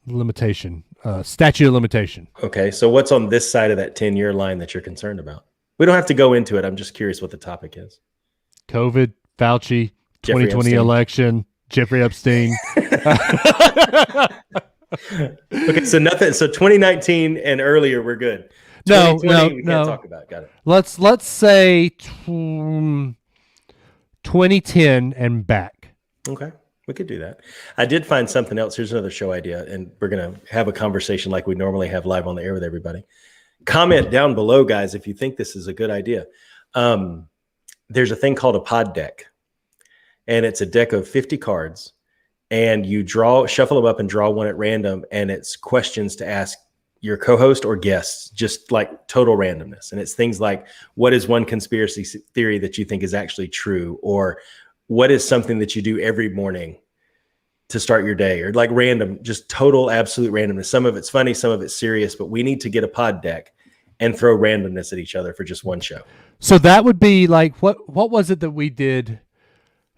Speaker 2: limitation, statute of limitation.
Speaker 3: Okay, so what's on this side of that 10-year line that you're concerned about? We don't have to go into it. I'm just curious what the topic is.
Speaker 2: COVID, Fauci,
Speaker 3: Jeffrey
Speaker 2: 2020
Speaker 3: Epstein.
Speaker 2: Election, Jeffrey Epstein.
Speaker 3: Okay, so nothing. So 2019 and earlier, we're good.
Speaker 2: No,
Speaker 3: we can't talk about. Got it.
Speaker 2: Let's say 2010 and back.
Speaker 3: Okay, we could do that. I did find something else. Here's another show idea, and we're gonna have a conversation like we normally have live on the air with everybody. Comment down below, guys, if you think this is a good idea. There's a thing called a pod deck, and it's a deck of 50 cards, and you shuffle them up and draw one at random, and it's questions to ask your co-host or guests, just like total randomness. And it's things like, what is one conspiracy theory that you think is actually true? Or what is something that you do every morning to start your day? Or like random, just total, absolute randomness. Some of it's funny, some of it's serious, but we need to get a pod deck and throw randomness at each other for just one show.
Speaker 2: So that would be like, what was it that we did?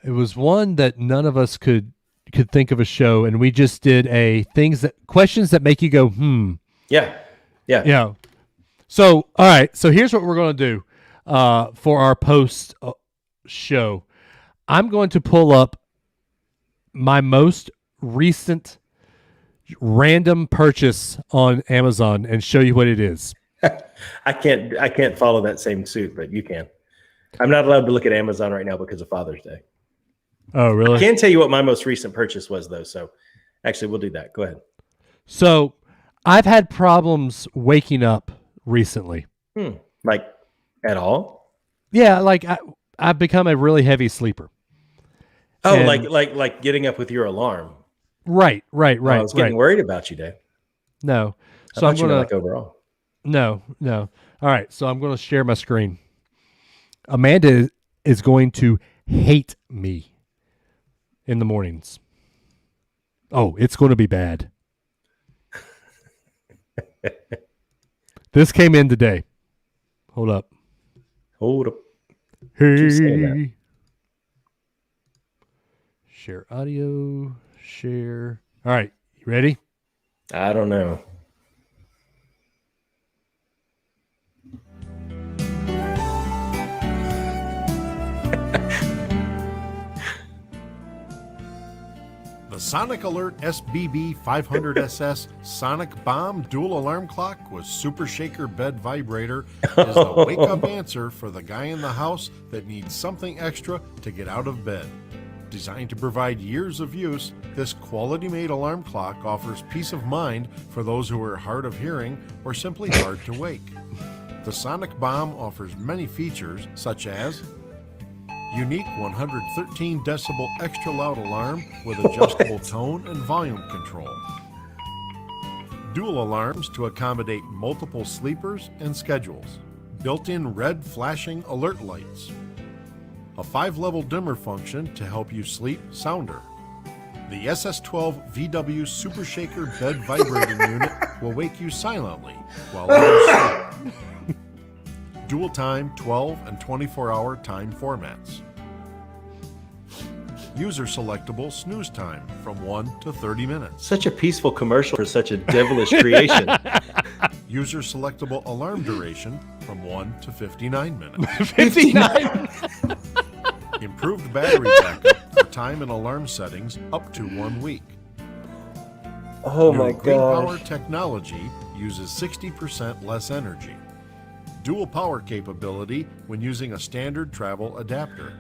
Speaker 2: It was one that none of us could think of a show, and we just did questions that make you go, Yeah. So, all right. So here's what we're going to do for our post show. I'm going to pull up my most recent random purchase on Amazon and show you what it is.
Speaker 3: I can't follow that same suit, but you can. I'm not allowed to look at Amazon right now because of Father's Day.
Speaker 2: Oh, really?
Speaker 3: I can tell you what my most recent purchase was, though. So actually, we'll do that. Go ahead.
Speaker 2: So I've had problems waking up recently.
Speaker 3: Like at all?
Speaker 2: Yeah, like I've become a really heavy sleeper.
Speaker 3: Oh,
Speaker 2: And-
Speaker 3: like getting up with your alarm.
Speaker 2: Right.
Speaker 3: I was getting worried about you, Dave.
Speaker 2: No.
Speaker 3: I
Speaker 2: So I'm
Speaker 3: thought you
Speaker 2: going
Speaker 3: meant
Speaker 2: to
Speaker 3: like overall.
Speaker 2: No. All right, so I'm going to share my screen. Amanda is going to hate me in the mornings. Oh, it's going to be bad. This came in today. Hold up.
Speaker 3: Keep saying that.
Speaker 2: Hey. Share audio. Share. All right, you ready?
Speaker 3: I don't know.
Speaker 5: The Sonic Alert SBB 500SS Sonic Bomb Dual Alarm Clock with Super Shaker Bed Vibrator is the wake-up answer for the guy in the house that needs something extra to get out of bed. Designed to provide years of use, this quality-made alarm clock offers peace of mind for those who are hard of hearing or simply hard to wake. The Sonic Bomb offers many features such as unique 113 decibel extra loud alarm with adjustable tone and volume control. Dual alarms to accommodate multiple sleepers and schedules. Built-in red flashing alert lights. A 5-level dimmer function to help you sleep sounder. The SS12 VW Super Shaker Bed Vibrating Unit will wake you silently while others sleep. Dual time 12 and 24-hour time formats. User selectable snooze time from 1 to 30 minutes.
Speaker 3: Such a peaceful commercial for such a devilish creation.
Speaker 5: User selectable alarm duration from 1 to 59 minutes.
Speaker 2: 59.
Speaker 5: Improved battery backup for time and alarm settings up to 1 week.
Speaker 3: Oh
Speaker 5: New
Speaker 3: my
Speaker 5: Green Power
Speaker 3: gosh.
Speaker 5: technology uses 60% less energy. Dual power capability when using a standard travel adapter.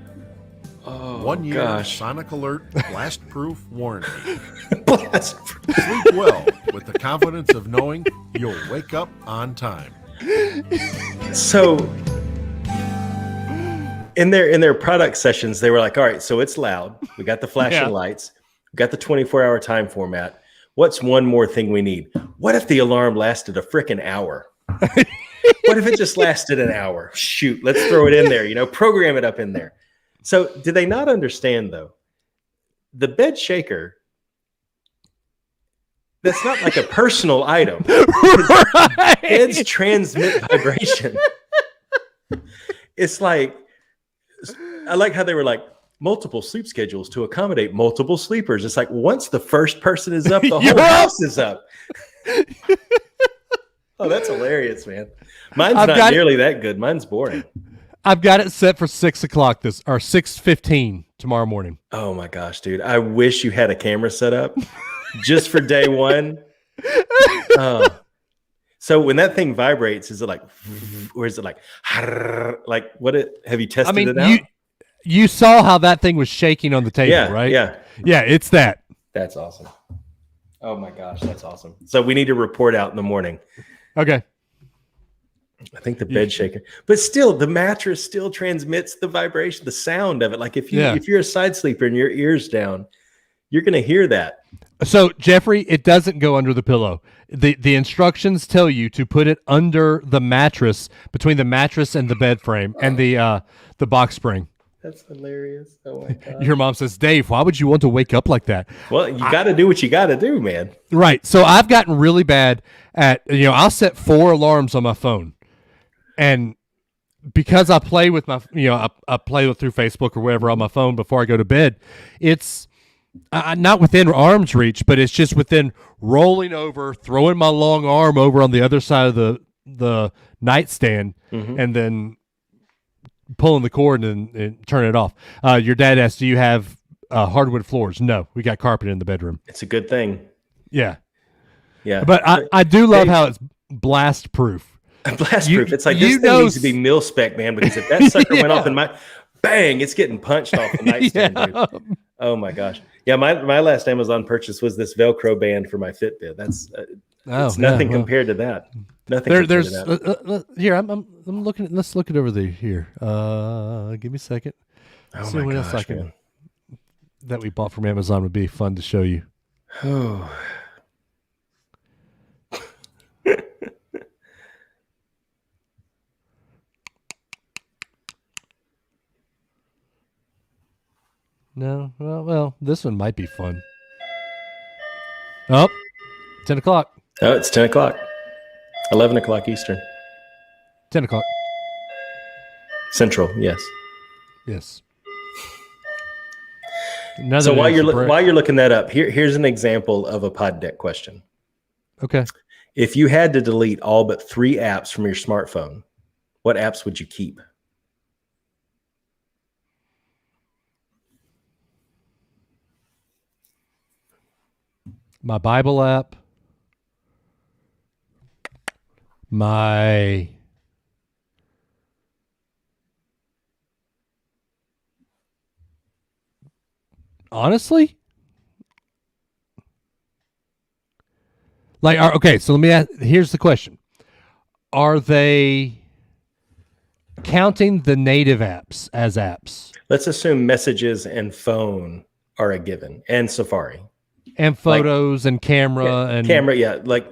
Speaker 5: 1 year
Speaker 3: gosh.
Speaker 5: Sonic Alert blast-proof warranty.
Speaker 3: Blast.
Speaker 5: Sleep well with the confidence of knowing you'll wake up on time.
Speaker 3: So in their product sessions, they were like, all right, so it's loud. We got the flashing lights. We got the 24-hour time format. What's one more thing we need? What if the alarm lasted a freaking hour? What if it just lasted an hour? Shoot, let's throw it in there, program it up in there. So did they not understand, though? The bed shaker, that's not like a personal item.
Speaker 2: Right.
Speaker 3: Beds transmit vibration. It's like, I like how they were like, multiple sleep schedules to accommodate multiple sleepers. It's like once the first person is up, the whole house is up. Oh, that's hilarious, man. Mine's not nearly that good. Mine's boring.
Speaker 2: I've got it set for 6:00 or 6:15 tomorrow morning.
Speaker 3: Oh my gosh, dude. I wish you had a camera set up just for day one. So when that thing vibrates, is it like, or is it like what have you tested it out?
Speaker 2: You saw how that thing was shaking on the table, right?
Speaker 3: Yeah.
Speaker 2: Yeah, it's that.
Speaker 3: That's awesome. Oh my gosh, that's awesome. So we need to report out in the morning.
Speaker 2: Okay.
Speaker 3: I think the bed shaker, but still the mattress still transmits the vibration, the sound of it. Like if you're a side sleeper and your ear's down, you're going to hear that. So
Speaker 2: Jeffrey, it doesn't go under the pillow. The instructions tell you to put it under the mattress, between the mattress and the bed frame and the box spring.
Speaker 3: That's hilarious. Oh my God.
Speaker 2: Your mom says, Dave, why would you want to wake up like that?
Speaker 3: Well, you got to do what you got to do, man.
Speaker 2: Right. So I've gotten really bad at, I'll set 4 alarms on my phone. And because I play with my, I play through Facebook or whatever on my phone before I go to bed, it's not within arm's reach, but it's just within rolling over, throwing my long arm over on the other side of the nightstand, and then pulling the cord and turn it off. Your dad asked, do you have hardwood floors? No, we got carpet in the bedroom.
Speaker 3: It's a good thing.
Speaker 2: Yeah.
Speaker 3: Yeah.
Speaker 2: But I do love how it's blast proof.
Speaker 3: Blast proof. It's like this thing needs to be mil spec, man, because if that sucker went off in bang, it's getting punched off the nightstand, dude. Oh my gosh. Yeah, my last Amazon purchase was this Velcro band for my Fitbit. That's it's nothing compared to that. Nothing.
Speaker 2: There's here. I'm looking. Let's look it over here. Give me a second.
Speaker 3: Oh
Speaker 2: see
Speaker 3: my
Speaker 2: what
Speaker 3: gosh,
Speaker 2: else that we bought from Amazon would be fun to show you.
Speaker 3: Oh.
Speaker 2: No, well, this one might be fun. Oh, 10 o'clock.
Speaker 3: Oh, it's 10 o'clock. 11 o'clock Eastern.
Speaker 2: 10 o'clock.
Speaker 3: Central, yes.
Speaker 2: Yes.
Speaker 3: So while you're looking that up, here's an example of a pod deck question.
Speaker 2: Okay.
Speaker 3: If you had to delete all but 3 apps from your smartphone, what apps would you keep?
Speaker 2: My Bible app. Honestly? Okay, so let me ask, here's the question. Are they counting the native apps as apps?
Speaker 3: Let's assume messages and phone are a given, and Safari.
Speaker 2: And photos and camera and
Speaker 3: camera, like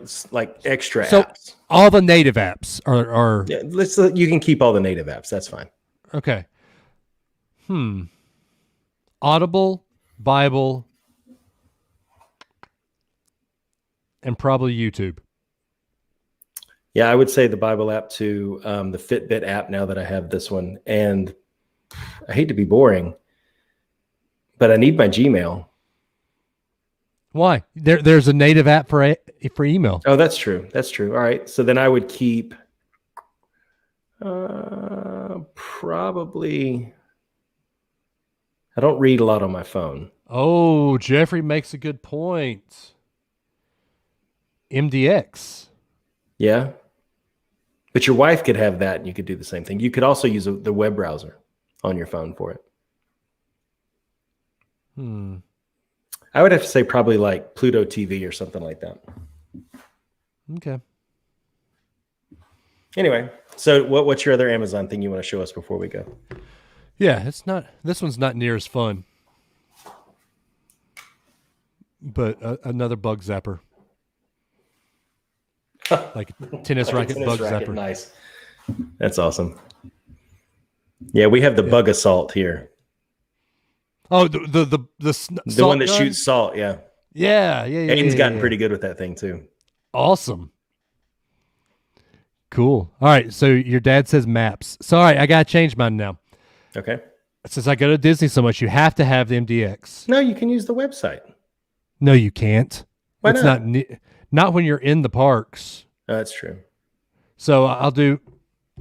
Speaker 3: extra
Speaker 2: so
Speaker 3: apps.
Speaker 2: All the native apps are
Speaker 3: yeah. You can keep all the native apps. That's fine.
Speaker 2: Okay. Audible, Bible, and probably YouTube.
Speaker 3: Yeah, I would say the Bible app too. The Fitbit app. Now that I have this one, and I hate to be boring, but I need my Gmail.
Speaker 2: Why? There's a native app for email.
Speaker 3: Oh, that's true. That's true. All right. So then I would keep probably. I don't read a lot on my phone.
Speaker 2: Oh, Jeffrey makes a good point. MDX.
Speaker 3: Yeah. But your wife could have that and you could do the same thing. You could also use the web browser on your phone for it. I would have to say probably like Pluto TV or something like that.
Speaker 2: Okay.
Speaker 3: Anyway, so what's your other Amazon thing you want to show us before we go?
Speaker 2: Yeah, this one's not near as fun. But another bug zapper. Like a tennis racket bug zapper.
Speaker 3: Nice. That's awesome. Yeah, we have the bug assault here.
Speaker 2: Oh, the
Speaker 3: one that
Speaker 2: gun?
Speaker 3: shoots salt, yeah.
Speaker 2: Yeah.
Speaker 3: Aiden's gotten pretty good with that thing too.
Speaker 2: Awesome. Cool. All right, so your dad says maps. So all right, I gotta change mine now.
Speaker 3: Okay.
Speaker 2: Since I go to Disney so much, you have to have the MDX.
Speaker 3: No, you can use the website.
Speaker 2: No, you can't.
Speaker 3: Why
Speaker 2: it's
Speaker 3: not?
Speaker 2: Not when you're in the parks.
Speaker 3: Oh, that's true.
Speaker 2: So I'll do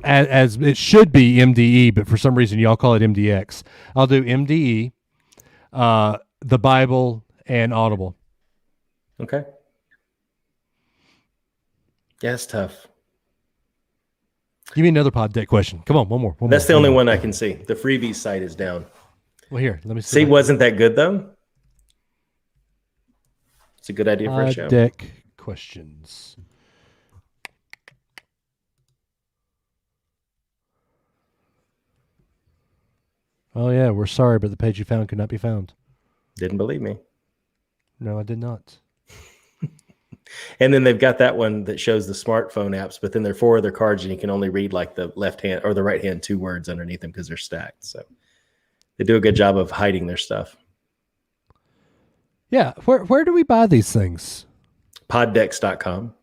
Speaker 2: as it should be MDE, but for some reason y'all call it MDX. I'll do MDE, the Bible, and Audible.
Speaker 3: Okay. Yeah, it's tough.
Speaker 2: Give me another pod deck question. Come on, one more.
Speaker 3: That's the only one I can see. The freebies site is down.
Speaker 2: Well, here, let me see.
Speaker 3: See, wasn't that good though? It's a good idea for a show.
Speaker 2: Deck questions. Oh yeah, we're sorry, but the page you found could not be found.
Speaker 3: Didn't believe me.
Speaker 2: No, I did not.
Speaker 3: And then they've got that one that shows the smartphone apps, but then there are 4 other cards and you can only read like the left hand or the right hand 2 words underneath them because they're stacked. So they do a good job of hiding their stuff.
Speaker 2: Yeah, where do we buy these things?
Speaker 3: Poddex.com.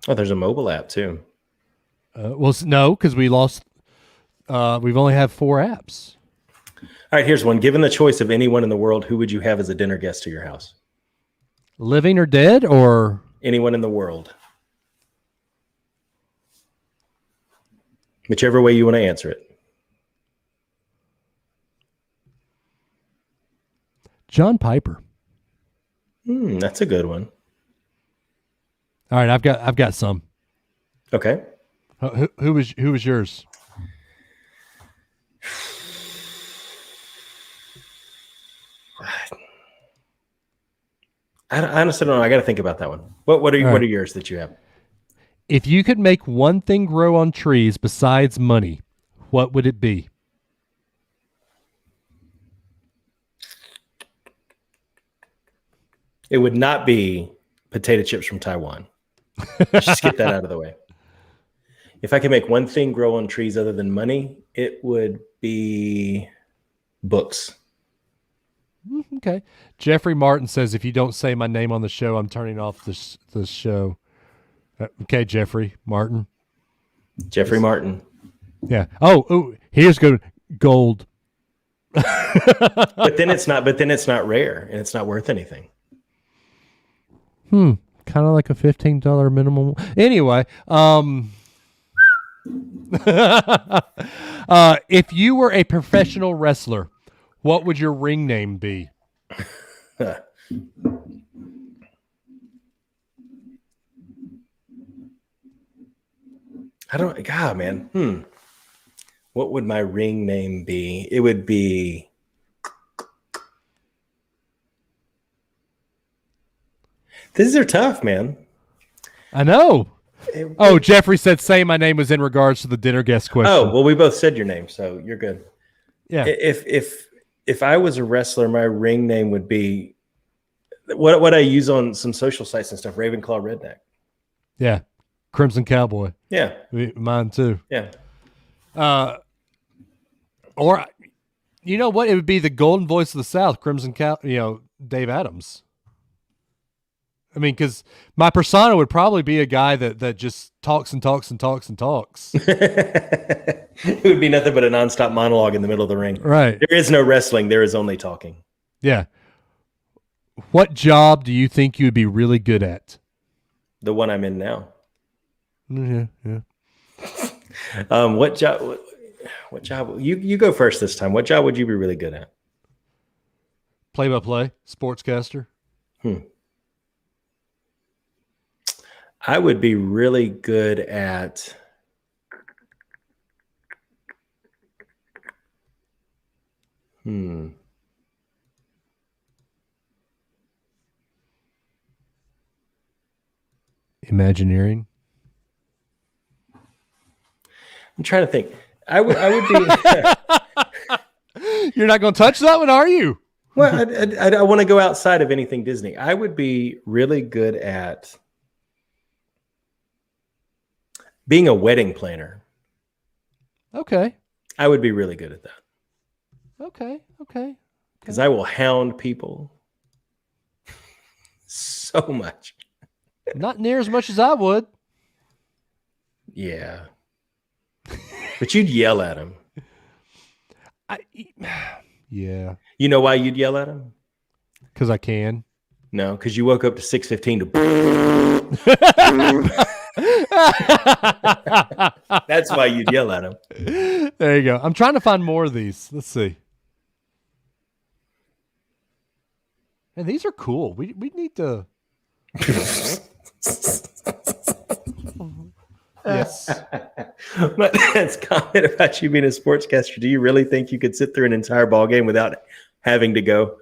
Speaker 3: Oh, there's a mobile app too.
Speaker 2: Well, no, because we lost. We've only had 4 apps.
Speaker 3: All right, here's one. Given the choice of anyone in the world, who would you have as a dinner guest to your house?
Speaker 2: Living or dead, or
Speaker 3: anyone in the world? Whichever way you want to answer it.
Speaker 2: John Piper.
Speaker 3: That's a good one.
Speaker 2: All right, I've got some.
Speaker 3: Okay.
Speaker 2: Who was yours?
Speaker 3: I honestly don't know. I got to think about that one. What are yours that you have?
Speaker 2: If you could make one thing grow on trees besides money, what would it be?
Speaker 3: It would not be potato chips from Taiwan. Let's just get that out of the way. If I could make one thing grow on trees other than money, it would be books.
Speaker 2: Okay. Jeffrey Martin says, if you don't say my name on the show, I'm turning off this show. Okay, Jeffrey Martin.
Speaker 3: Jeffrey Martin.
Speaker 2: Yeah. Oh, here's good gold.
Speaker 3: But then it's not rare and it's not worth anything.
Speaker 2: Kind of like a $15 minimum. Anyway, if you were a professional wrestler, what would your ring name be?
Speaker 3: God, man. What would my ring name be? It would be These are tough, man.
Speaker 2: I know. Jeffrey said, say my name was in regards to the dinner guest question.
Speaker 3: Oh, well, we both said your name, so you're good.
Speaker 2: Yeah.
Speaker 3: If I was a wrestler, my ring name would be what I use on some social sites and stuff, Ravenclaw Redneck.
Speaker 2: Yeah. Crimson Cowboy.
Speaker 3: Yeah.
Speaker 2: Mine too.
Speaker 3: Yeah.
Speaker 2: Or you know what? It would be the golden voice of the South, Crimson Cow, Dave Adams. I mean, because my persona would probably be a guy that just talks and talks and talks and talks.
Speaker 3: It would be nothing but a nonstop monologue in the middle of the ring.
Speaker 2: Right.
Speaker 3: There is no wrestling. There is only talking.
Speaker 2: Yeah. What job do you think you would be really good at?
Speaker 3: The one I'm in now.
Speaker 2: Yeah.
Speaker 3: What job? What job? You go first this time. What job would you be really good at?
Speaker 2: Play-by-play, sportscaster.
Speaker 3: I would be really good at
Speaker 2: Imagineering.
Speaker 3: I'm trying to think. I would be
Speaker 2: You're not going to touch that one, are you?
Speaker 3: well, I want to go outside of anything Disney. I would be really good at being a wedding planner.
Speaker 2: Okay.
Speaker 3: I would be really good at that.
Speaker 2: Okay.
Speaker 3: Because I will hound people so much.
Speaker 2: Not near as much as I would.
Speaker 3: Yeah. But you'd yell at them.
Speaker 2: Yeah.
Speaker 3: You know why you'd yell at them?
Speaker 2: Because I can.
Speaker 3: No, because you woke up to 6:15 to. That's why you'd yell at them.
Speaker 2: There you go. I'm trying to find more of these. Let's see. And these are cool. We need to. Yes.
Speaker 3: But that's comment about you being a sportscaster. Do you really think you could sit through an entire ball game without having to go?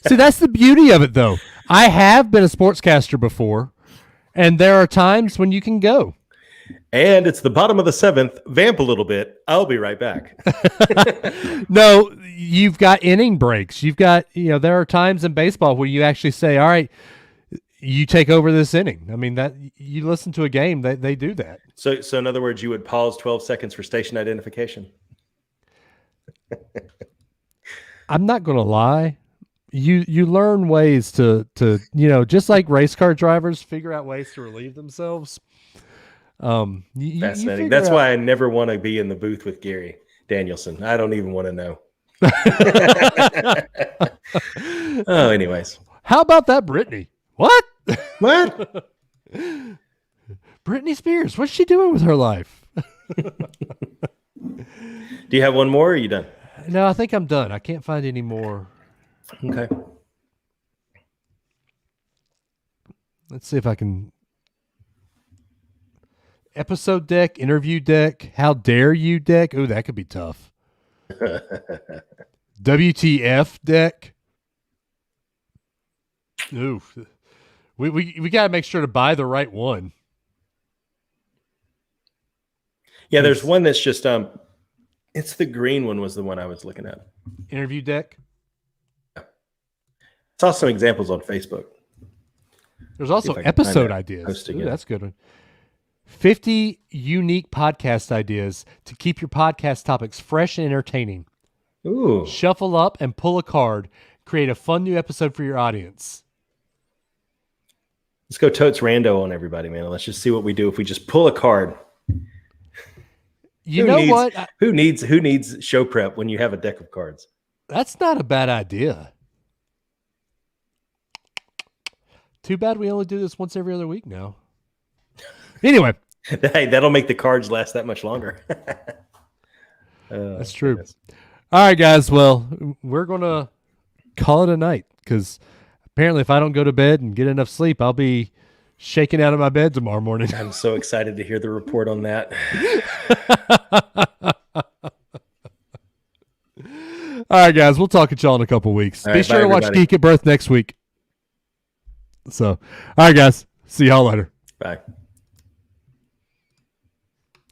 Speaker 2: See, that's the beauty of it, though. I have been a sportscaster before, and there are times when you can go.
Speaker 3: And it's the bottom of the seventh. Vamp a little bit. I'll be right back.
Speaker 2: No, you've got inning breaks. You've got, there are times in baseball where you actually say, all right, you take over this inning. I mean, that you listen to a game, they do that.
Speaker 3: So in other words, you would pause 12 seconds for station identification.
Speaker 2: I'm not going to lie. You learn ways to just like race car drivers figure out ways to relieve themselves.
Speaker 3: Fascinating. That's why I never want to be in the booth with Gary Danielson. I don't even want to know. Oh, anyways.
Speaker 2: How about that, Britney? What?
Speaker 3: What?
Speaker 2: Britney Spears. What's she doing with her life?
Speaker 3: Do you have one more, or are you done?
Speaker 2: No, I think I'm done. I can't find any more.
Speaker 3: Okay.
Speaker 2: Let's see if I can. Episode deck, interview deck, how dare you deck. Oh, that could be tough. WTF deck. Ooh. We got to make sure to buy the right one.
Speaker 3: Yeah, there's one that's just it's the green one was the one I was looking at.
Speaker 2: Interview deck.
Speaker 3: Saw some examples on Facebook.
Speaker 2: There's also episode ideas. Ooh, that's a good one. 50 unique podcast ideas to keep your podcast topics fresh and entertaining.
Speaker 3: Ooh.
Speaker 2: Shuffle up and pull a card. Create a fun new episode for your audience.
Speaker 3: Let's go totes rando on everybody, man. Let's just see what we do if we just pull a card.
Speaker 2: What?
Speaker 3: Who needs show prep when you have a deck of cards?
Speaker 2: That's not a bad idea. Too bad we only do this once every other week now. Anyway.
Speaker 3: Hey, that'll make the cards last that much longer.
Speaker 2: That's true. Goodness. All right, guys. Well, we're going to call it a night because apparently if I don't go to bed and get enough sleep, I'll be shaking out of my bed tomorrow morning.
Speaker 3: I'm so excited to hear the report on that.
Speaker 2: All right, guys. We'll talk at y'all in a couple weeks. Be sure to watch Geek at Birth next week. So, all right, guys. See y'all later.
Speaker 3: Bye.